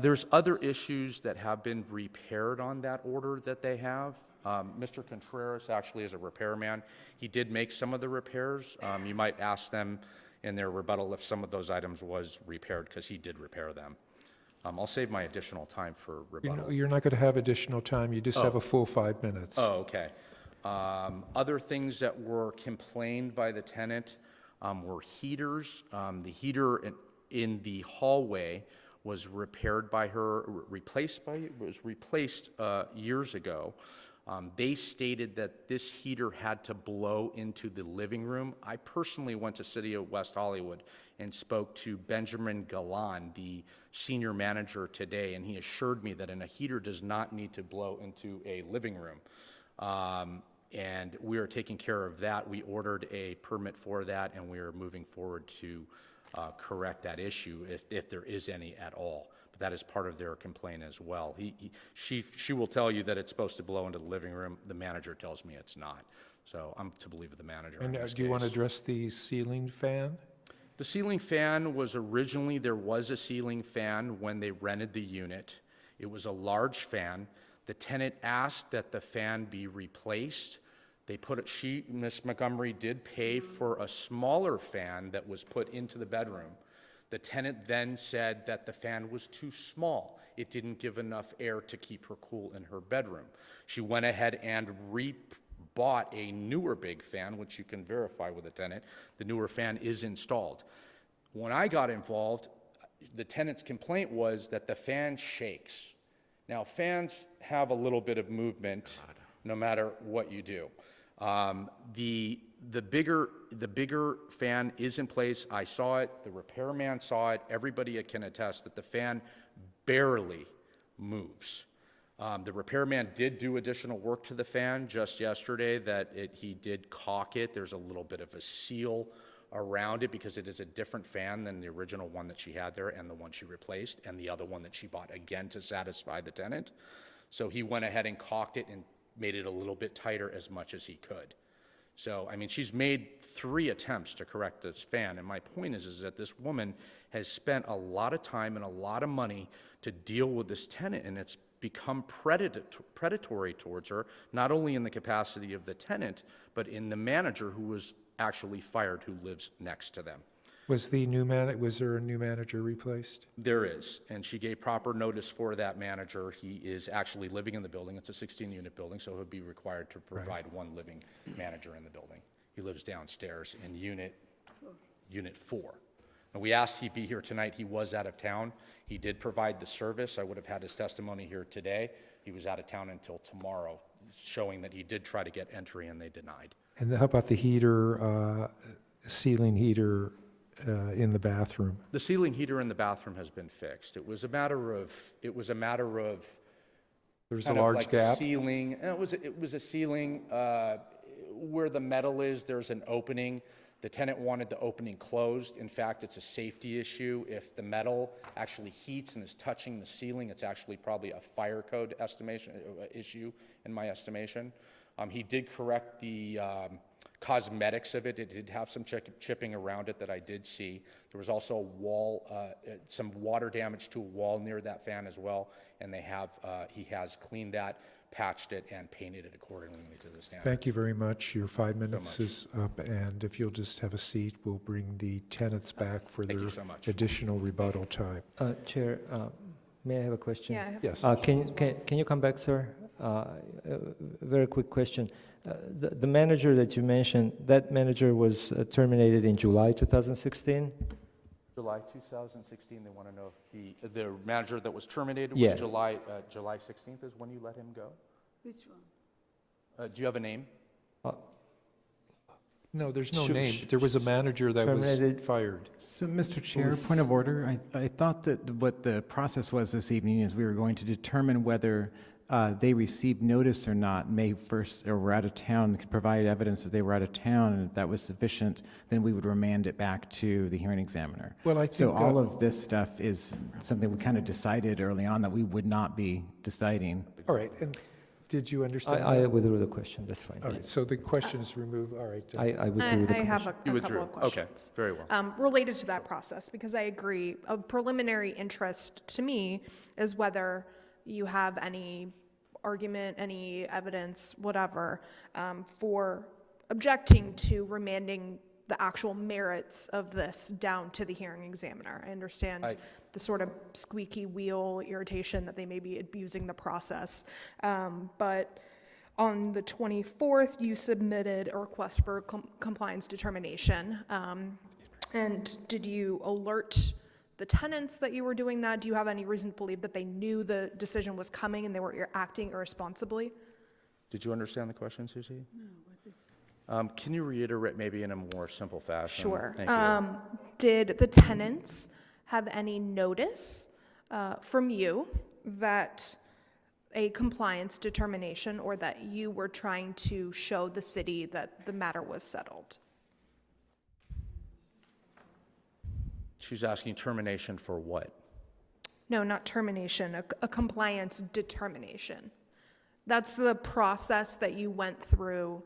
There's other issues that have been repaired on that order that they have. Mr. Contreras actually is a repairman. He did make some of the repairs. You might ask them in their rebuttal if some of those items was repaired, because he did repair them. I'll save my additional time for rebuttal. You're not going to have additional time. You just have a full 5 minutes. Oh, okay. Other things that were complained by the tenant were heaters. The heater in the hallway was repaired by her, replaced years ago. They stated that this heater had to blow into the living room. I personally went to City of West Hollywood and spoke to Benjamin Galan, the senior manager today, and he assured me that a heater does not need to blow into a living room. And we are taking care of that. We ordered a permit for that, and we are moving forward to correct that issue if there is any at all. But that is part of their complaint as well. She will tell you that it's supposed to blow into the living room. The manager tells me it's not. So I'm to believe the manager. And do you want to address the ceiling fan? The ceiling fan was originally, there was a ceiling fan when they rented the unit. It was a large fan. The tenant asked that the fan be replaced. Ms. Montgomery did pay for a smaller fan that was put into the bedroom. The tenant then said that the fan was too small. It didn't give enough air to keep her cool in her bedroom. She went ahead and bought a newer big fan, which you can verify with the tenant. The newer fan is installed. When I got involved, the tenant's complaint was that the fan shakes. Now, fans have a little bit of movement no matter what you do. The bigger fan is in place. I saw it. The repairman saw it. Everybody can attest that the fan barely moves. The repairman did do additional work to the fan just yesterday. He did caulk it. There's a little bit of a seal around it because it is a different fan than the original one that she had there and the one she replaced and the other one that she bought again to satisfy the tenant. So he went ahead and caulked it and made it a little bit tighter as much as he could. So, I mean, she's made 3 attempts to correct this fan, and my point is that this woman has spent a lot of time and a lot of money to deal with this tenant, and it's become predatory towards her, not only in the capacity of the tenant, but in the manager who was actually fired, who lives next to them. Was there a new manager replaced? There is, and she gave proper notice for that manager. He is actually living in the building. It's a 16-unit building, so he'll be required to provide one living manager in the building. He lives downstairs in unit 4. And we asked he be here tonight. He was out of town. He did provide the service. I would have had his testimony here today. He was out of town until tomorrow, showing that he did try to get entry and they denied. And how about the heater, ceiling heater in the bathroom? The ceiling heater in the bathroom has been fixed. It was a matter of There's a kind of large like gap. a ceiling. And it was a ceiling where the metal is. There's an opening. The tenant wanted the opening closed. In fact, it's a safety issue. If the metal actually heats and is touching the ceiling, it's actually probably a fire code issue, in my estimation. He did correct the cosmetics of it. It did have some chipping around it that I did see. There was also a wall, some water damage to a wall near that fan as well, and he has cleaned that, patched it, and painted it accordingly to the standards. Thank you very much. Your 5 minutes is up, and if you'll just have a seat, we'll bring the tenants back for Thank their you so much. additional rebuttal time. Chair, may I have a question? Yeah, I have Yes. Can you come back, sir? Very quick question. The manager that you mentioned, that manager was terminated in July 2016? July 2016, they want to know if the manager that was terminated Yeah. was July 16th is when you let him go? Which one? Do you have a name? No, there's no Should- name. There was a manager that was Terminated. fired. So, Mr. Chair, point of order. I thought that what the process was this evening is we were going to determine whether they received notice or not May 1st, or were out of town, could provide evidence that they were out of town, and if that was sufficient, then we would remand it back to the hearing examiner. Well, I So think, all of this stuff is something we kind of decided early on that we would not be deciding. All right, and did you understand? I that? withdrew the question, that's fine. All right, so the question is removed. All right. I withdrew the I have question. a You couple withdrew. of Okay, questions. very well. Related to that process, because I agree, of preliminary interest to me is whether you have any argument, any evidence, whatever, for objecting to remanding the actual merits of this down to the hearing examiner. I understand the sort of squeaky wheel irritation that they may be abusing the process. But on the 24th, you submitted a request for compliance determination. And did you alert the tenants that you were doing that? Do you have any reason to believe that they knew the decision was coming and they were acting irresponsibly? Did you understand the question, Susie? No, what is can you reiterate maybe in a more simple fashion? Sure. Thank you. Did the tenants have any notice from you that a compliance determination, or that you were trying to show the city that the matter was settled? She's asking termination for what? No, not termination, a compliance determination. That's the process that you went through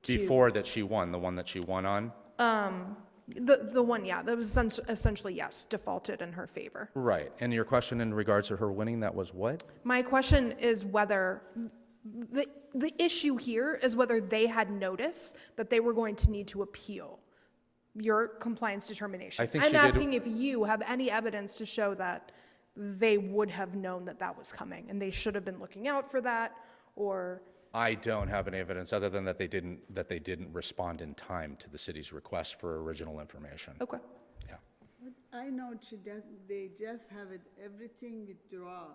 to... Before that she won, the one that she won on? The one, yeah, that was essentially, yes, defaulted in her favor. Right. And your question in regards to her winning, that was what? My question is whether, the issue here is whether they had notice that they were going to need to appeal your compliance determination. I think I'm she did- asking if you have any evidence to show that they would have known that that was coming and they should have been looking out for that, or... I don't have any evidence other than that they didn't respond in time to the city's request for original information. Okay. Yeah. But I know they just have it, everything withdraw.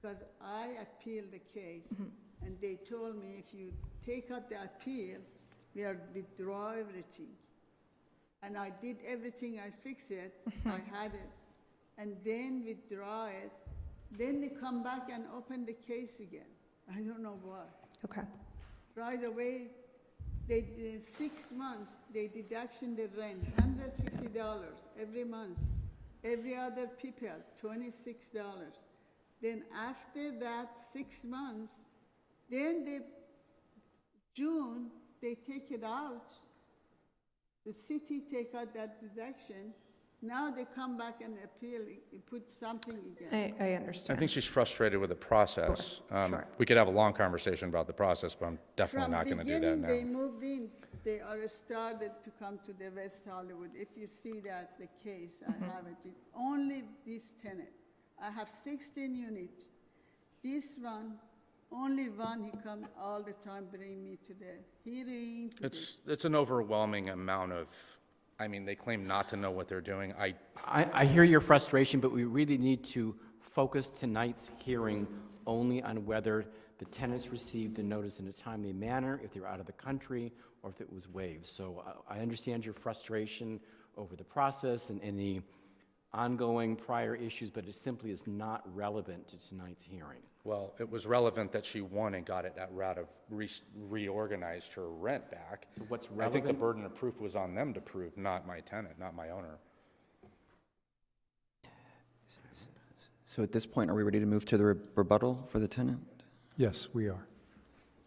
Because I appealed the case, and they told me if you take out the appeal, we are withdraw everything. And I did everything, I fixed it, I had it, and then withdraw it. Then they come back and open the case again. I don't know why. Okay. Right away, they did 6 months, they deduction the rent, $150 every month. Every other people, $26. Then after that 6 months, then June, they take it out. The city take out that deduction. Now they come back and appeal, put something again. I I understand. think she's frustrated with the process. Sure. We could have a long conversation about the process, but I'm definitely not going to do that From now. beginning, they moved in, they are started to come to the West Hollywood. If you see that, the case, I have it, only this tenant. I have 16 units. This one, only one, he comes all the time, bring me to the hearing. It's an overwhelming amount of I mean, they claim not to know what they're doing. I hear your frustration, but we really need to focus tonight's hearing only on whether the tenants received the notice in a timely manner, if they're out of the country, or if it was waived. So I understand your frustration over the process and any ongoing prior issues, but it simply is not relevant to tonight's hearing. Well, it was relevant that she won and got it at route of reorganized her rent back. So what's I think the relevant? burden of proof was on them to prove, not my tenant, not my owner. So at this point, are we ready to move to the rebuttal for the tenant? Yes, we are.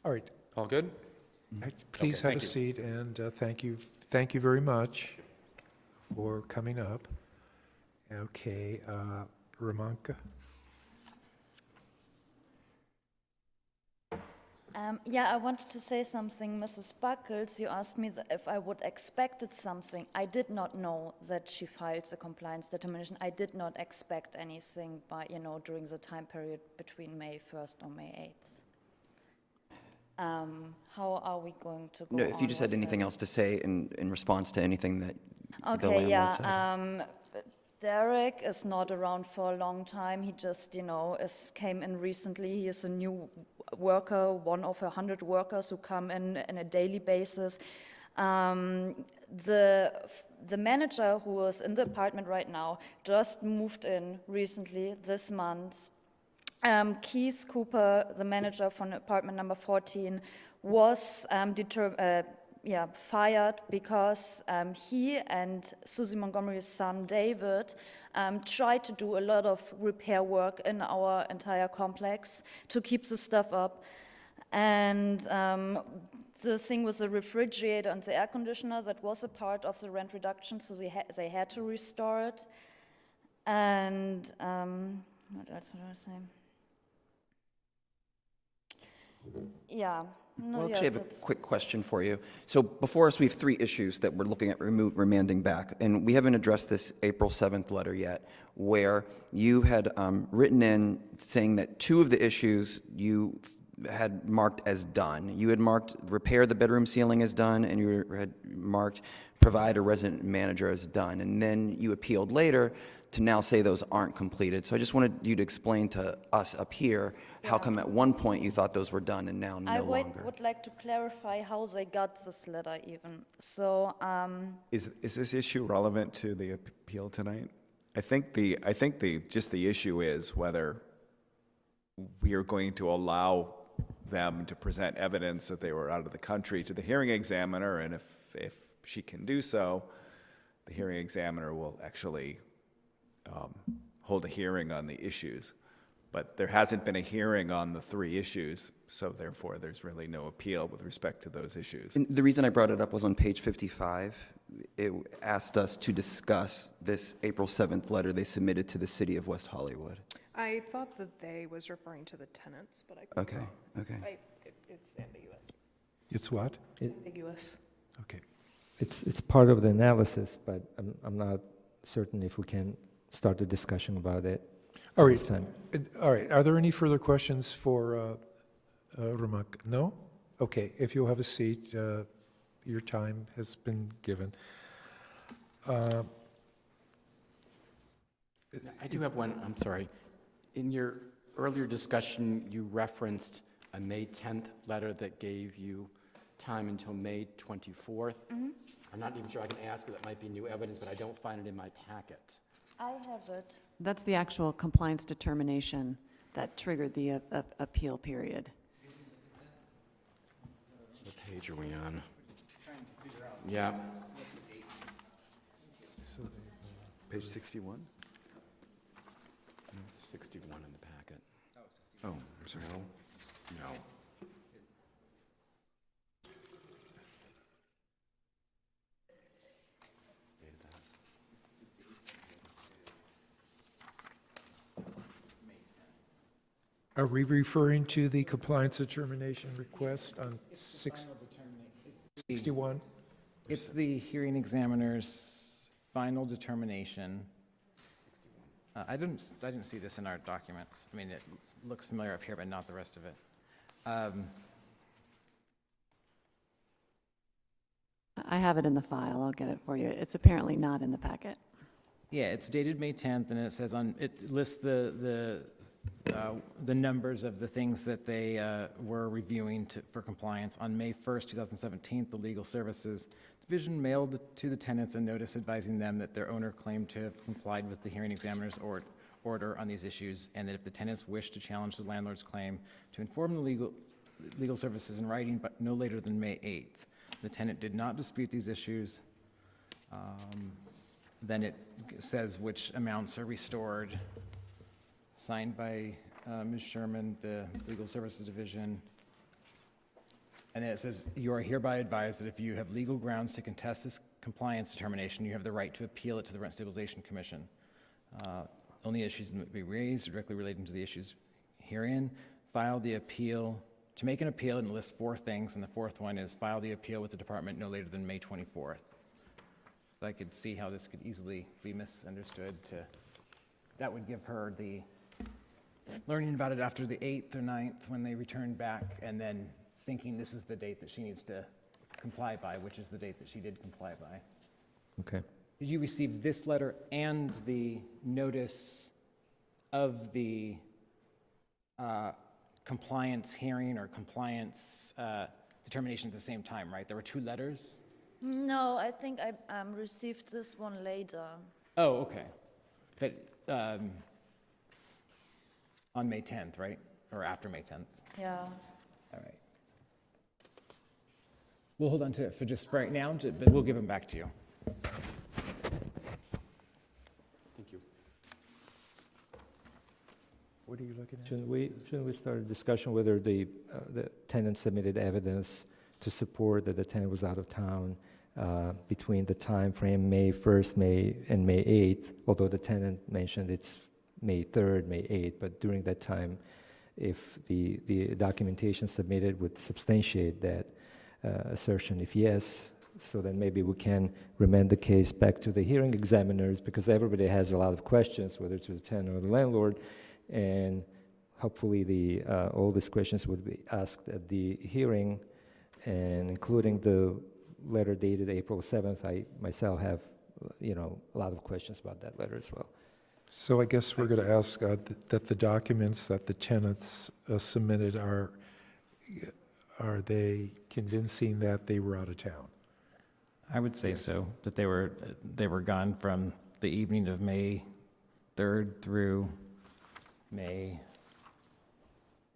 All right. All good? Please Okay, have a thank you. seat, and thank you very much for coming up. Okay, Ramanka? Yeah, I wanted to say something, Mrs. Buckles. You asked me if I would expected something. I did not know that she files a compliance determination. I did not expect anything by, during the time period between May 1st or May 8th. How are we going to go No, if you on just had with anything this? else to say in response to anything that the Okay, landlord yeah. said. Derek is not around for a long time. He just, came in recently. He is a new worker, one of 100 workers who come in on a daily basis. The manager who is in the apartment right now just moved in recently this month. Keith Cooper, the manager from apartment number 14, was fired because he and Susie Montgomery's son, David, tried to do a lot of repair work in our entire complex to keep the stuff up. And the thing with the refrigerator and the air conditioner, that was a part of the rent reduction, so they had to restore it. And what else would I say? Yeah. No, Well, yeah, actually, I have a that's- quick question for you. So before us, we have 3 issues that we're looking at remanding back, and we haven't addressed this April 7th letter yet, where you had written in saying that 2 of the issues you had marked as done. You had marked repair the bedroom ceiling as done, and you had marked provide a resident manager as done. And then you appealed later to now say those aren't completed. So I just wanted you to explain to us up here how come at one point you thought those were done and now no I longer. would like to clarify how they got this letter even. So, Is this issue relevant to the appeal tonight? I think the issue is whether we are going to allow them to present evidence that they were out of the country to the hearing examiner, and if she can do so, the hearing examiner will actually hold a hearing on the issues. But there hasn't been a hearing on the 3 issues, so therefore there's really no appeal with respect to those issues. And the reason I brought it up was on page 55. It asked us to discuss this April 7th letter they submitted to the city of West Hollywood. I thought that they was referring to the tenants, but I could be Okay, wrong. okay. It's ambiguous. It's what? Ambiguous. Okay. It's part of the analysis, but I'm not certain if we can start a discussion about it All this right. time. All right. Are there any further questions for Ramak? No? Okay. If you'll have a seat, your time has been given. I do have one, I'm sorry. In your earlier discussion, you referenced a May 10th letter that gave you time until May 24th. I'm not even sure I can ask it, that might be new evidence, but I don't find it in my packet. I have it. That's the actual compliance determination that triggered the appeal period. What page are we on? Yeah. Page 61? 61 in the packet. Oh, I'm sorry. No. Are we referring to the compliance determination request on 61? It's the hearing examiner's final determination. I didn't see this in our documents. I mean, it looks familiar up here, but not the rest of it. I have it in the file. I'll get it for you. It's apparently not in the packet. Yeah, it's dated May 10th, and it says it lists the numbers of the things that they were reviewing for compliance. On May 1st, 2017, the Legal Services Division mailed to the tenants a notice advising them that their owner claimed to have complied with the hearing examiner's order on these issues, and that if the tenants wished to challenge the landlord's claim, to inform the legal services in writing, but no later than May 8th. The tenant did not dispute these issues. Then it says which amounts are restored, signed by Ms. Sherman, the Legal Services Division. And then it says, you are hereby advised that if you have legal grounds to contest this compliance determination, you have the right to appeal it to the Rent Stabilization Commission. Only issues that may be raised directly relating to the issues herein. File the appeal. To make an appeal, it lists 4 things, and the 4th one is file the appeal with the department no later than May 24th. So I could see how this could easily be misunderstood. That would give her the learning about it after the 8th or 9th when they returned back, and then thinking this is the date that she needs to comply by, which is the date that she did comply by. Okay. Did you receive this letter and the notice of the compliance hearing or compliance determination at the same time, right? There were 2 letters? No, I think I received this one later. Oh, okay. But on May 10th, right? Or after May 10th? Yeah. All right. We'll hold on to it for just right now, but we'll give them back to you. Thank you. What are you looking at? Shouldn't we start a discussion whether the tenant submitted evidence to support that the tenant was out of town between the time frame May 1st, and May 8th, although the tenant mentioned it's May 3rd, May 8th, but during that time, if the documentation submitted would substantiate that assertion, if yes, so then maybe we can remand the case back to the hearing examiners, because everybody has a lot of questions, whether to the tenant or the landlord, and hopefully all these questions would be asked at the hearing, and including the letter dated April 7th. I myself have, a lot of questions about that letter as well. So I guess we're going to ask that the documents that the tenants submitted are they convincing that they were out of town? I would say so, that they were gone from the evening of May 3rd through May,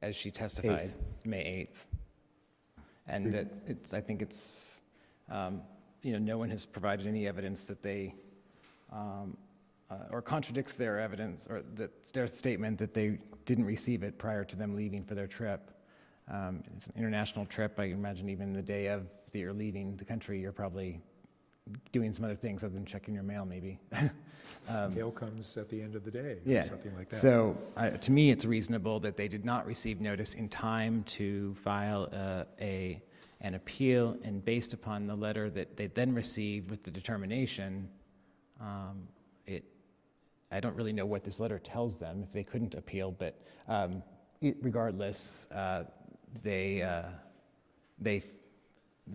as she testified, May 8th. And that I think it's, no one has provided any evidence that they, or contradicts their evidence, or their statement that they didn't receive it prior to them leaving for their trip. It's an international trip. I imagine even the day of you're leaving the country, you're probably doing some other things other than checking your mail, maybe. Mail comes at the end of the day, Yeah. or something like that. So to me, it's reasonable that they did not receive notice in time to file an appeal, and based upon the letter that they then received with the determination, I don't really know what this letter tells them if they couldn't appeal, but regardless, they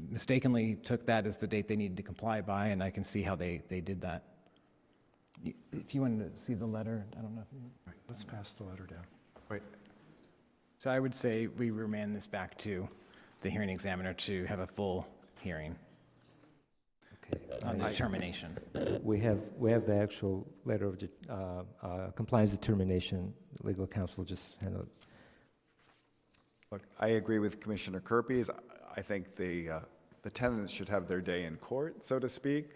mistakenly took that as the date they needed to comply by, and I can see how they did that. If you wanted to see the letter, I don't know if you... Right, let's pass the letter down. Wait. So I would say we remand this back to the hearing examiner to have a full hearing on the determination. We have the actual letter of compliance determination. Legal counsel just handled. Look, I agree with Commissioner Kirby's. I think the tenants should have their day in court, so to speak.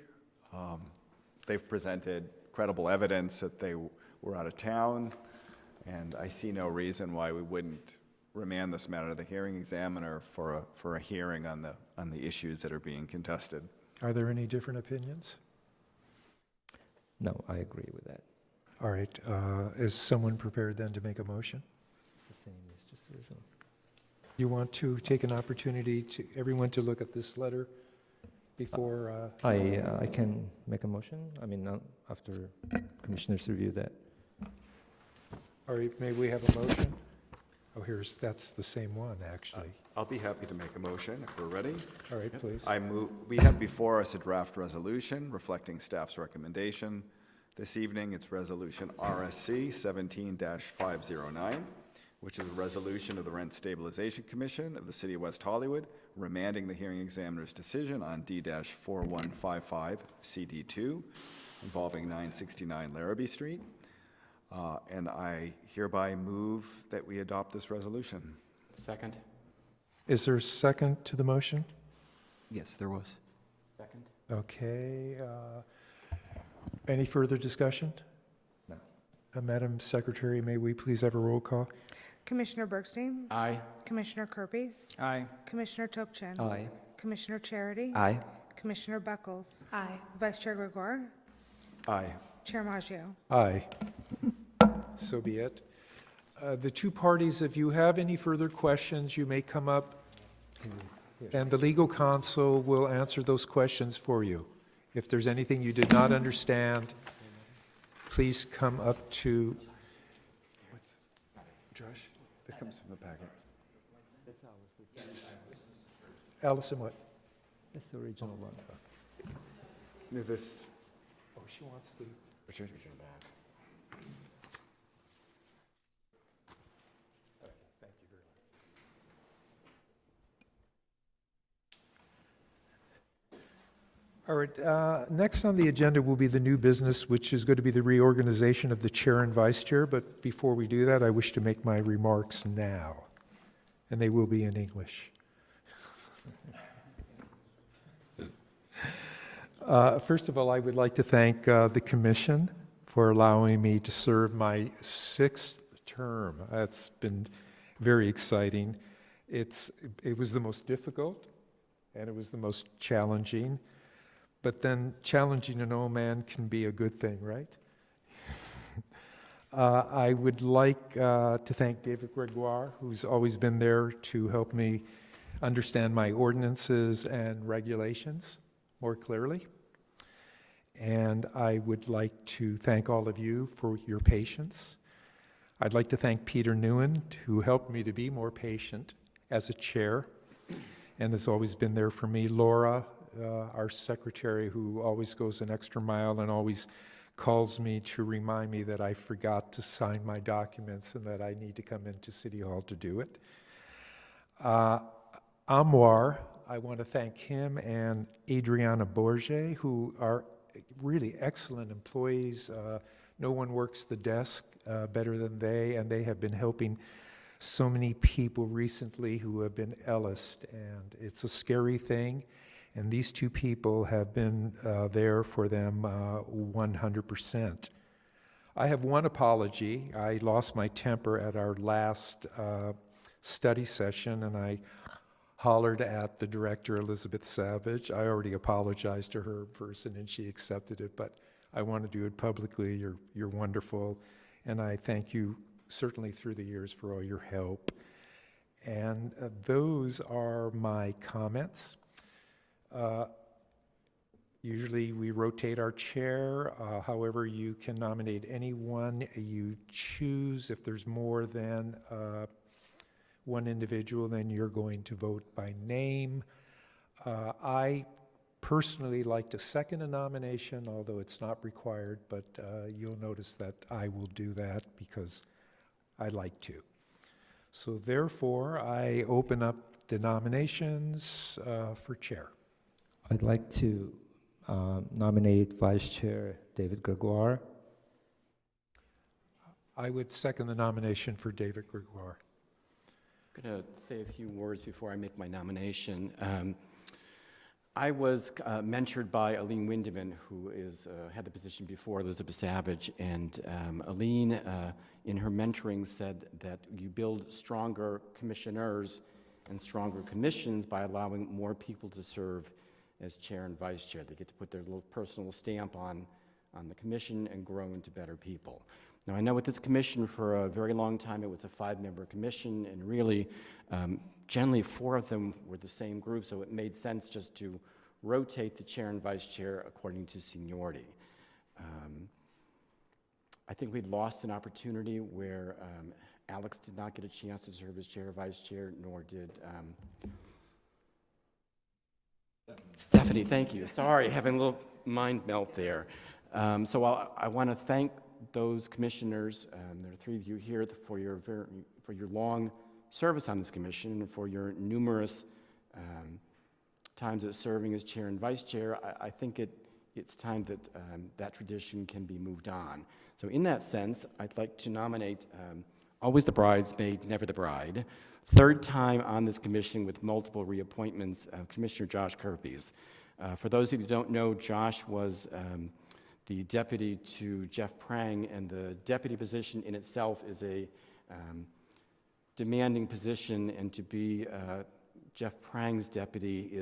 They've presented credible evidence that they were out of town, and I see no reason why we wouldn't remand this matter to the hearing examiner for a hearing on the issues that are being contested. Are there any different opinions? No, I agree with that. All right, is someone prepared then to make a motion? It's the same as just the original. You want to take an opportunity to everyone to look at this letter before? I can make a motion. I mean, after commissioners review that. All right, may we have a motion? Oh, that's the same one, actually. I'll be happy to make a motion if we're ready. All right, please. We have before us a draft resolution reflecting staff's recommendation. This evening, it's Resolution RSC 17-509, which is a resolution of the Rent Stabilization Commission of the City of West Hollywood, remanding the hearing examiner's decision on D-4155 CD2 involving 969 Larrabee Street. And I hereby move that we adopt this resolution. Second? Is there a second to the motion? Yes, there was. Second? Okay. Any further discussion? No. Madam Secretary, may we please have a roll call? Commissioner Bergstein? Aye. Commissioner Kirby's? Aye. Commissioner Topchin? Aye. Commissioner Charity? Aye. Commissioner Buckles? Aye. Vice Chair Gregoire? Aye. Chair Maggio? Aye. So be it. The two parties, if you have any further questions, you may come up, and the legal counsel will answer those questions for you. If there's anything you did not understand, please come up to... Josh, that comes from the packet. Allison, what? That's the original one. This. Oh, she wants the... Richard. Thank you very much. All right, next on the agenda will be the new business, which is going to be the reorganization of the chair and vice chair. But before we do that, I wish to make my remarks now, and they will be in English. First of all, I would like to thank the Commission for allowing me to serve my 6th term. That's been very exciting. It was the most difficult, and it was the most challenging. But then challenging an old man can be a good thing, right? I would like to thank David Gregoire, who's always been there to help me understand my ordinances and regulations more clearly. And I would like to thank all of you for your patience. I'd like to thank Peter Newen, who helped me to be more patient as a chair and has always been there for me. Laura, our secretary, who always goes an extra mile and always calls me to remind me that I forgot to sign my documents and that I need to come into City Hall to do it. Amwar, I want to thank him and Adriana Borge, who are really excellent employees. No one works the desk better than they, and they have been helping so many people recently who have been Ellised, and it's a scary thing. And these two people have been there for them 100%. I have one apology. I lost my temper at our last study session, and I hollered at the director, Elizabeth Savage. I already apologized to her in person, and she accepted it, but I want to do it publicly. You're wonderful, and I thank you certainly through the years for all your help. And those are my comments. Usually we rotate our chair. However, you can nominate anyone you choose. If there's more than one individual, then you're going to vote by name. I personally like to second a nomination, although it's not required, but you'll notice that I will do that because I like to. So therefore, I open up the nominations for chair. I'd like to nominate Vice Chair David Gregoire. I would second the nomination for David Gregoire. I'm going to say a few words before I make my nomination. I was mentored by Aline Windeman, who had the position before Elizabeth Savage, and Aline, in her mentoring, said that you build stronger commissioners and stronger commissions by allowing more people to serve as chair and vice chair. They get to put their little personal stamp on the commission and grow into better people. Now, I know with this commission for a very long time, it was a 5-member commission, and really, generally 4 of them were the same group, so it made sense just to rotate the chair and vice chair according to seniority. I think we'd lost an opportunity where Alex did not get a chance to serve as chair or vice chair, nor did Stephanie, thank you. Sorry, having a little mind melt there. So I want to thank those commissioners, there are 3 of you here, for your long service on this commission and for your numerous times at serving as chair and vice chair. I think it's time that that tradition can be moved on. So in that sense, I'd like to nominate, always the bridesmaid, never the bride, 3rd time on this commission with multiple reappointments, Commissioner Josh Kirpies. For those of you who don't know, Josh was the deputy to Jeff Prang, and the deputy position in itself is a demanding position, and to be Jeff Prang's deputy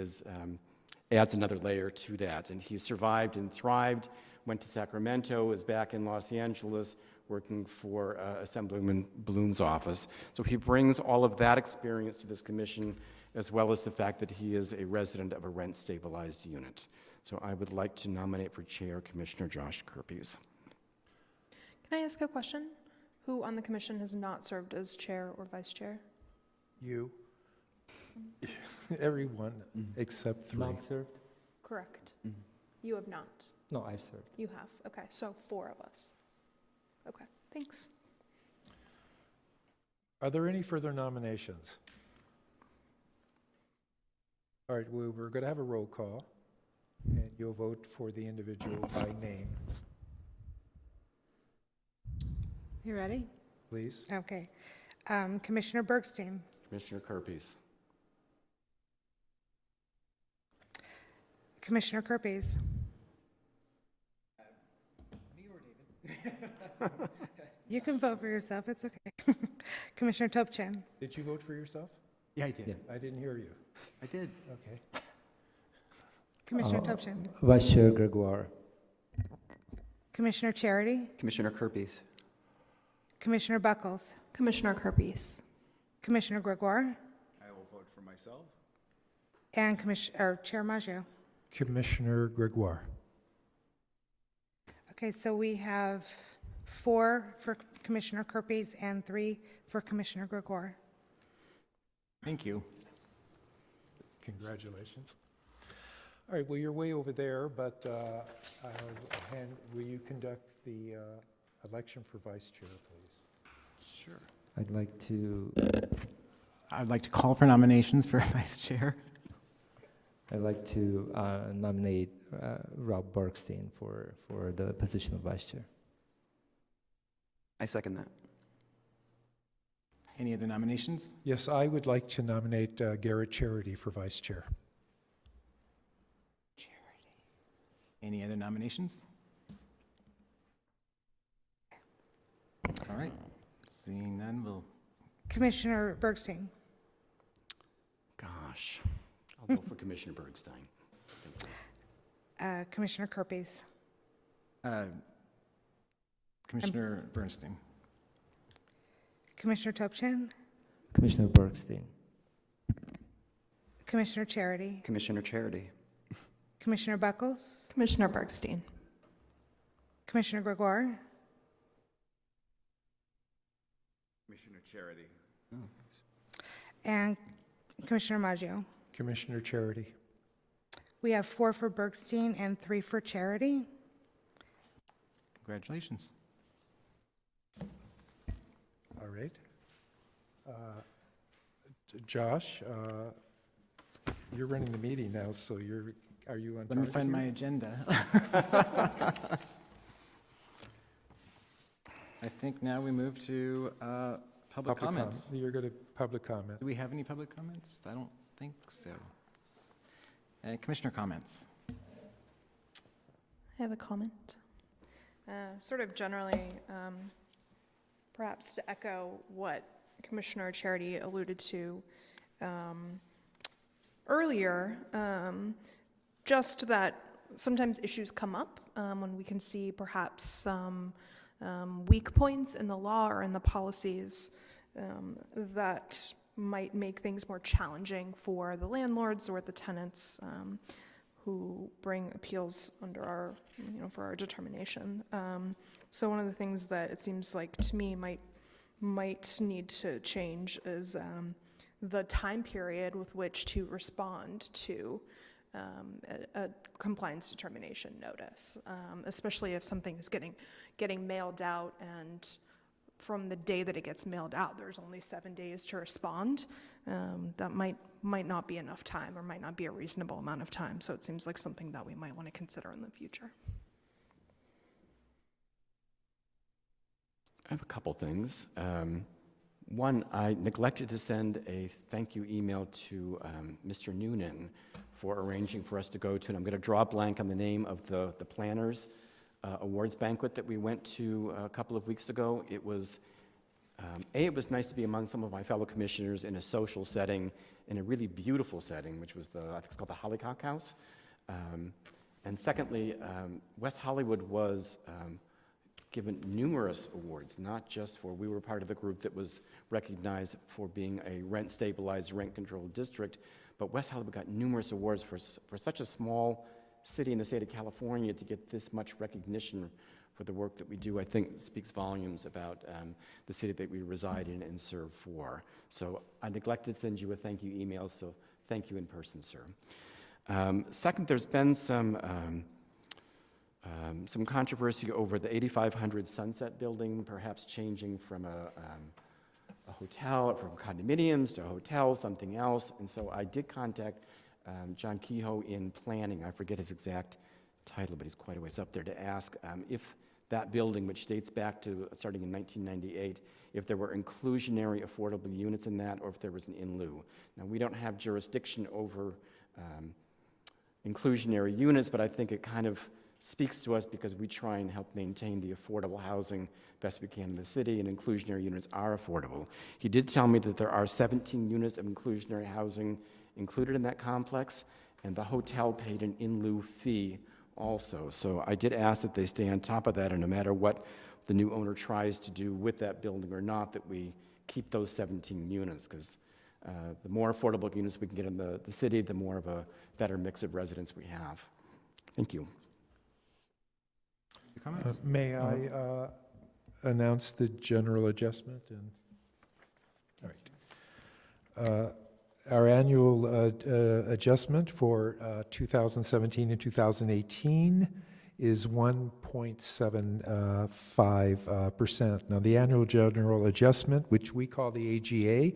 adds another layer to that. And he survived and thrived, went to Sacramento, is back in Los Angeles, working for Assemblyman Bloom's office. So he brings all of that experience to this commission, as well as the fact that he is a resident of a rent-stabilized unit. So I would like to nominate for chair Commissioner Josh Kirpies. Can I ask a question? Who on the commission has not served as chair or vice chair? You. Everyone except 3. Not served? Correct. You have not. No, I've served. You have. Okay, so 4 of us. Okay, thanks. Are there any further nominations? All right, we're going to have a roll call, and you'll vote for the individual by name, You ready? please. Okay. Commissioner Bergstein, Commissioner Kirpies. Commissioner Kirpies, you can vote for yourself, it's okay. Commissioner Topchin, Did you vote for yourself? Yeah, I did. Yeah. I didn't hear you. I did. Okay. Commissioner Topchin, Vice Chair Gregoire. Commissioner Charity, Commissioner Kirpies. Commissioner Buckles, Commissioner Kirpies. Commissioner Gregoire, I will vote for myself. and Chair Maggio. Commissioner Gregoire. Okay, so we have 4 for Commissioner Kirpies and 3 for Commissioner Gregoire. Thank you. Congratulations. All right, well, you're way over there, but will you conduct the election for vice chair, please? Sure. I'd like to call for nominations for vice chair. nominate Rob Bergstein for the position of vice chair. I second that. Any other nominations? Yes, I would like to nominate Garrett Charity for vice chair. Any other nominations? All right. Seeing none, we'll. Commissioner Bergstein, Gosh, I'll vote for Commissioner Bergstein. Thank you. Commissioner Kirpies, Commissioner Bernstein. Commissioner Topchin, Commissioner Bergstein. Commissioner Charity, Commissioner Charity. Commissioner Buckles, Commissioner Bergstein. Commissioner Gregoire, Commissioner Charity. and Commissioner Maggio. Commissioner Charity. We have 4 for Bergstein and 3 for Charity. Congratulations. All right. Josh, you're running the meeting now, so are you on target? Let me find here? my agenda. I think now we move to public comments. You're going to public comment. Do we have any public comments? I don't think so. Commissioner comments. I have a comment. Sort of generally, perhaps to echo what Commissioner Charity alluded to earlier, just that sometimes issues come up when we can see perhaps some weak points in the law or in the policies that might make things more challenging for the landlords or the tenants who bring appeals under our, for our determination. So one of the things that it seems like to me might might need to change is the time period with which to respond to a compliance determination notice, especially if something is getting mailed out, and from the day that it gets mailed out, there's only 7 days to respond. That might not be enough time, or might not be a reasonable amount of time. So it seems like something that we might want to consider in the future. I have a couple things. One, I neglected to send a thank you email to Mr. Noonan for arranging for us to go to, and I'm going to draw a blank on the name of the planners awards banquet that we went to a couple of weeks ago. It was, it was nice to be among some of my fellow commissioners in a social setting, in a really beautiful setting, which was I think it's called the Hollycock House. And secondly, West Hollywood was given numerous awards, not just for, we were part of the group that was recognized for being a rent-stabilized, rent-controlled district, but West Hollywood got numerous awards for such a small city in the state of California to get this much recognition for the work that we do. I think speaks volumes about the city that we reside in and serve for. So I neglected to send you a thank you email, so thank you in person, sir. Second, there's been some controversy over the 8500 Sunset Building, perhaps changing from a hotel, from condominiums to a hotel, something else. And so I did contact John Kehoe in planning. I forget his exact title, but he's quite a ways up there, to ask if that building, which dates back to starting in 1998, if there were inclusionary affordable units in that, or if there was an in lieu. Now, we don't have jurisdiction over inclusionary units, but I think it kind of speaks to us because we try and help maintain the affordable housing best we can in the city, and inclusionary units are affordable. He did tell me that there are 17 units of inclusionary housing included in that complex, and the hotel paid an in lieu fee also. So I did ask that they stay on top of that, and no matter what the new owner tries to do with that building or not, that we keep those 17 units, because the more affordable units we can get in the city, the more of a better mix of residents we have. Thank you. May I announce the general adjustment? All right. Our annual adjustment for 2017 and 2018 is 1.75%. Now, the annual general adjustment, which we call the AGA,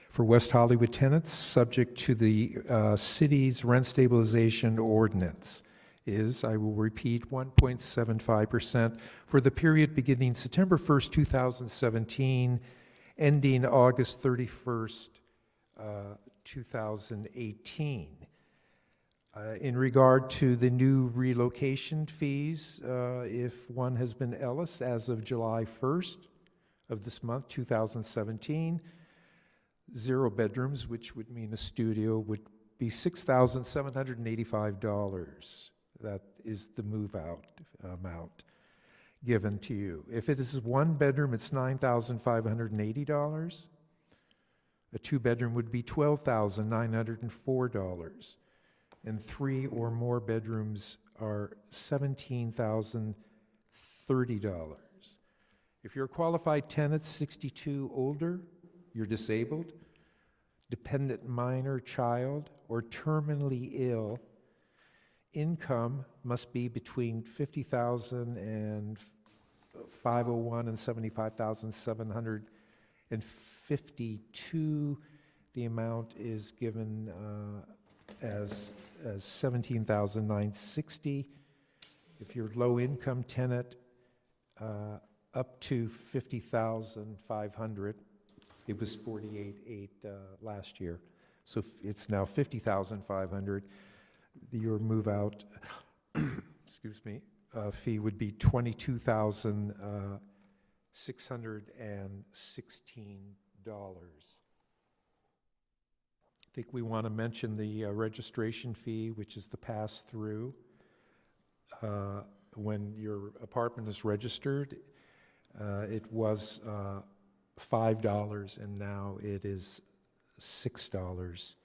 for West Hollywood tenants, subject to the city's rent stabilization ordinance, is, I will repeat, 1.75% for the period beginning September 1st, 2017, ending August 31st, 2018. In regard to the new relocation fees, if one has been Ellis as of July 1st of this month, 2017, 0 bedrooms, which would mean a studio, would be $6,785. That is the move-out amount given to you. If it is 1 bedroom, it's $9,580. A 2-bedroom would be $12,904. And 3 or more bedrooms are $17,030. If you're a qualified tenant, 62 older, you're disabled, dependent minor, child, or terminally ill, income must be between $50,000 and $501 and $75,752. The amount is given as $17,960. If you're low income tenant, up to $50,500. It was $48,800 last year, so it's now $50,500. Your move-out, excuse me, fee would be $22,616. I think we want to mention the registration fee, which is the pass-through. When your apartment is registered, it was $5, and now it is $6.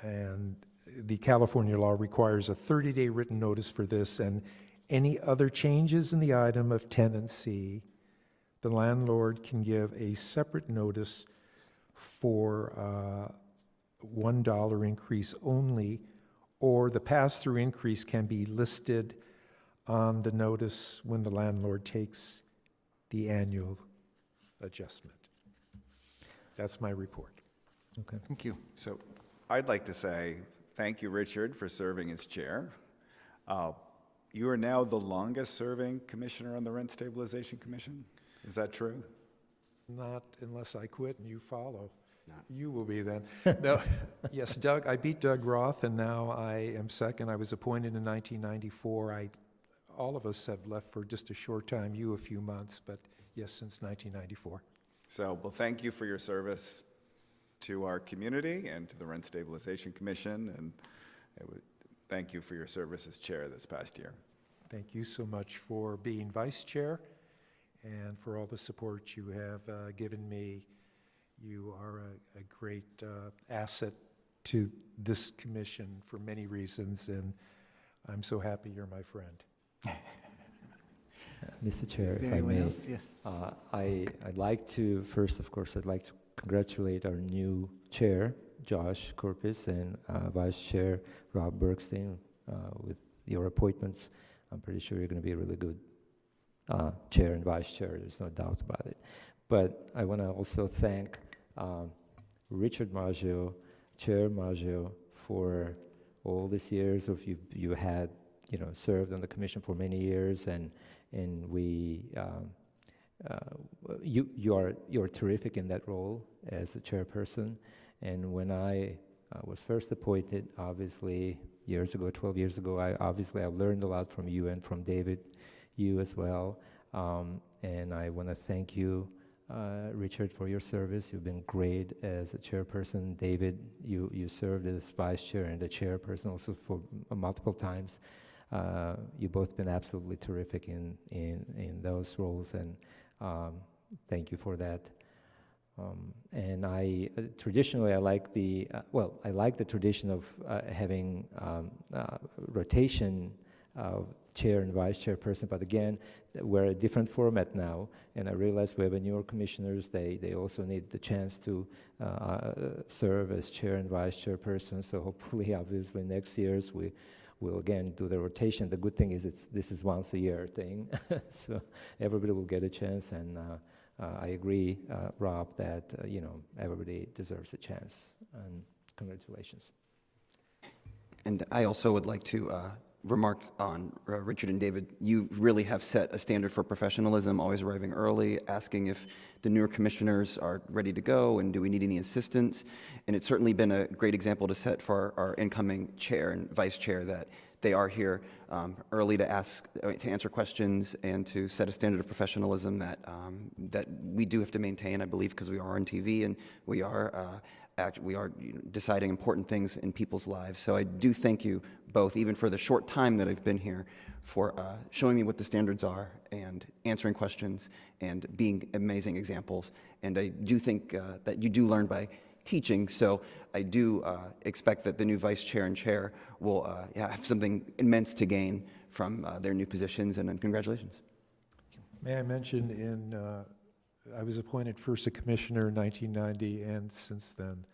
And the California law requires a 30-day written notice for this, and any other changes in the item of tenancy the landlord can give a separate notice for $1 increase only, or the pass-through increase can be listed on the notice when the landlord takes the annual adjustment. That's my report. Okay. Thank you. So I'd like to say thank you, Richard, for serving as chair. You are now the longest-serving commissioner on the Rent Stabilization Commission. Is that true? Not unless I quit and you follow. You will be then. No, yes, Doug, I beat Doug Roth, and now I am second. I was appointed in 1994. All of us have left for just a short time, you a few months, but yes, since 1994. So, well, thank you for your service to our community and to the Rent Stabilization Commission, and thank you for your service as chair this past year. Thank you so much for being vice chair and for all the support you have given me. You are a great asset to this commission for many reasons, and I'm so happy you're my friend. Mr. Chair, if I Anyone may, else? Yes. I'd like to, first, of course, I'd like to congratulate our new chair, Josh Corpus, and vice chair, Rob Bergstein, with your appointments. I'm pretty sure you're going to be a really good chair and vice chair. There's no doubt about it. But I want to also thank Richard Maggio, Chair Maggio, for all these years of you had, served on the commission for many years, and we you're terrific in that role as the chairperson. And when I was first appointed, obviously years ago, 12 years ago, I've learned a lot from you and from David, you as well. And I want to thank you, Richard, for your service. You've been great as a chairperson. David, you served as vice chair and the chairperson also for multiple times. You've both been absolutely terrific in those roles, and thank you for that. And traditionally I like the tradition of having rotation of chair and vice chairperson, but again, we're a different format now, and I realize we have newer commissioners. They also need the chance to serve as chair and vice chairperson, so hopefully, obviously, next year's we'll again do the rotation. The good thing is this is once a year thing, so everybody will get a chance, and I agree, Rob, that everybody deserves a chance, and congratulations. And I also would like to remark on Richard and David. You really have set a standard for professionalism, always arriving early, asking if the newer commissioners are ready to go and do we need any assistance. And it's certainly been a great example to set for our incoming chair and vice chair that they are here early to answer questions and to set a standard of professionalism that we do have to maintain, I believe, because we are on TV and we are deciding important things in people's lives. So I do thank you both, even for the short time that I've been here, for showing me what the standards are and answering questions and being amazing examples. And I do think that you do learn by teaching, so I do expect that the new vice chair and chair will have something immense to gain from their new positions, and congratulations. May I mention I was appointed first a commissioner in 1990, and since then,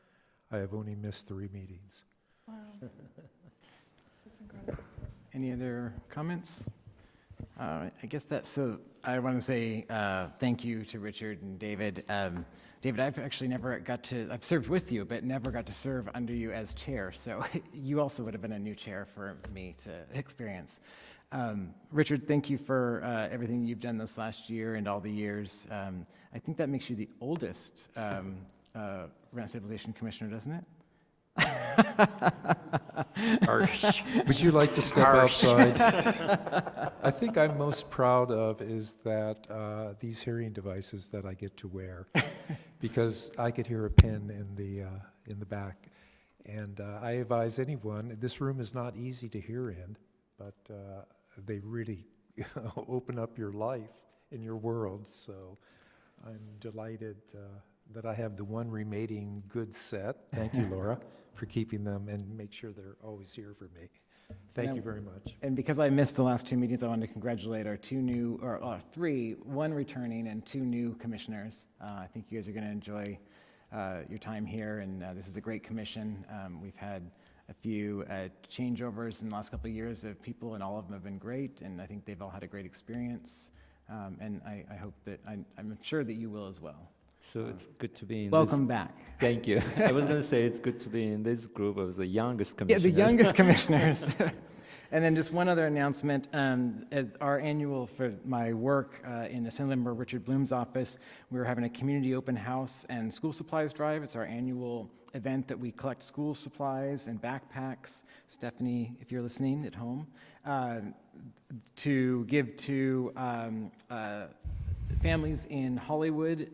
I have only missed 3 meetings. Wow. That's incredible. Any other comments? I guess so I want to say thank you to Richard and David. David, I've actually I've served with you, but never got to serve under you as chair, so you also would have been a new chair for me to experience. Richard, thank you for everything you've done this last year and all the years. I think that makes you the oldest Rent Stabilization Commissioner, doesn't it? Harsh. Would you like to step outside? I think I'm most proud of is that these hearing devices that I get to wear, because I could hear a pin in the back. And I advise anyone, this room is not easy to hear in, but they really open up your life and your world. So I'm delighted that I have the one remaining good set. Thank you, Laura, for keeping them, and make sure they're always here for me. Thank you very much. And because I missed the last 2 meetings, I wanted to congratulate our one returning and 2 new commissioners. I think you guys are going to enjoy your time here, and this is a great commission. We've had a few changeovers in the last couple of years of people, and all of them have been great, and I think they've all had a great experience. And I hope that, I'm sure that you will as well. So it's good to be in Welcome this. back. Thank you. I was going to say it's good to be in this group of the youngest commissioners. Yeah, the youngest commissioners. And then just one other announcement. At our annual, for my work in Assemblymember Richard Bloom's office, we're having a community open house and school supplies drive. It's our annual event that we collect school supplies and backpacks. Stephanie, if you're listening at home, to give to families in Hollywood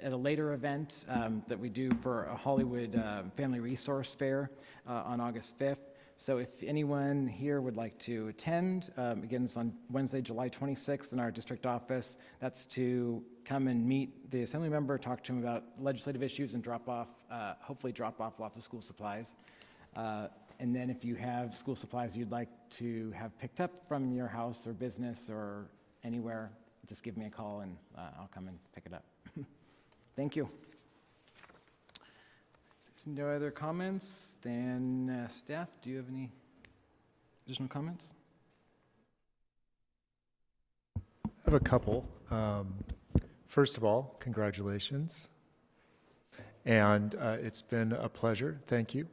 at a later event that we do for a Hollywood Family Resource Fair on August 5th. So if anyone here would like to attend, again, it's on Wednesday, July 26th in our district office. That's to come and meet the assembly member, talk to him about legislative issues, and drop off, hopefully drop off lots of school supplies. And then if you have school supplies you'd like to have picked up from your house or business or anywhere, just give me a call and I'll come and pick it up. Thank you. If there's no other comments, then staff, do you have any additional comments? I have a couple. First of all, congratulations. And it's been a pleasure. Thank you.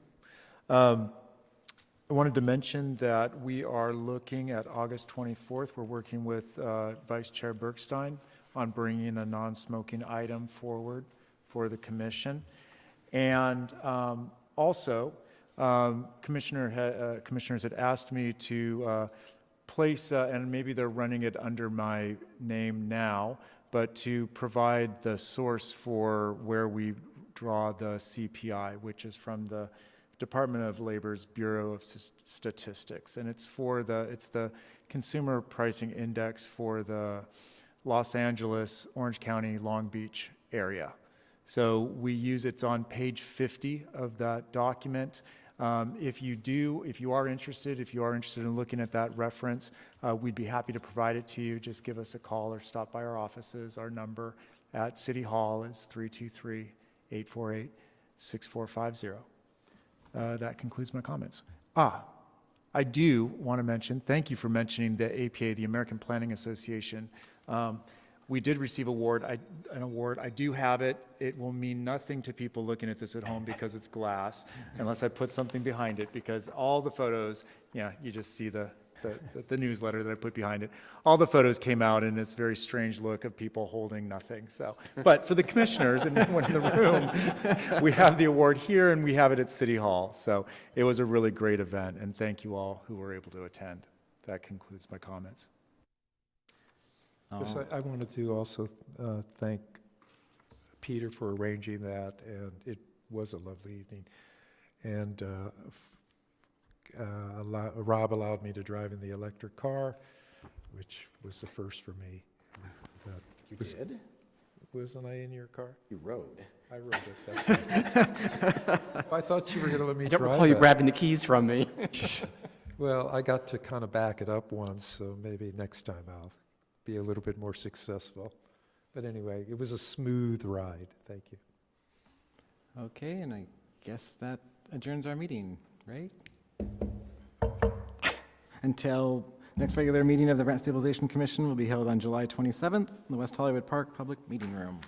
I wanted to mention that we are looking at August 24th. We're working with Vice Chair Bergstein on bringing a non-smoking item forward for the commission. And also, commissioners had asked me to place, and maybe they're running it under my name now, but to provide the source for where we draw the CPI, which is from the Department of Labor's Bureau of Statistics, and it's the Consumer Pricing Index for the Los Angeles, Orange County, Long Beach area. So we use it's on page 50 of that document. If you are interested in looking at that reference, we'd be happy to provide it to you. Just give us a call or stop by our offices. Our number at City Hall is 323-848-6450. That concludes my comments. I do want to mention, thank you for mentioning the APA, the American Planning Association. We did receive an award. I do have it. It will mean nothing to people looking at this at home because it's glass, unless I put something behind it, because all the photos, you just see the newsletter that I put behind it. All the photos came out in this very strange look of people holding nothing. So, but for the commissioners and everyone in the room, we have the award here and we have it at City Hall. So it was a really great event, and thank you all who were able to attend. That concludes my comments. Yes, I wanted to also thank Peter for arranging that, and it was a lovely evening. And Rob allowed me to drive in the electric car, which was the first for me. You did? Wasn't I in your car? You rode. I rode it. I thought you were going to let me I don't drive recall you that. grabbing the keys from me. Well, I got to kind of back it up once, so maybe next time I'll be a little bit more successful. But anyway, it was a smooth ride. Thank you. Okay, and I guess that adjourns our meeting, right? Until next regular meeting of the Rent Stabilization Commission will be held on July 27th in the West Hollywood Park Public Meeting Room.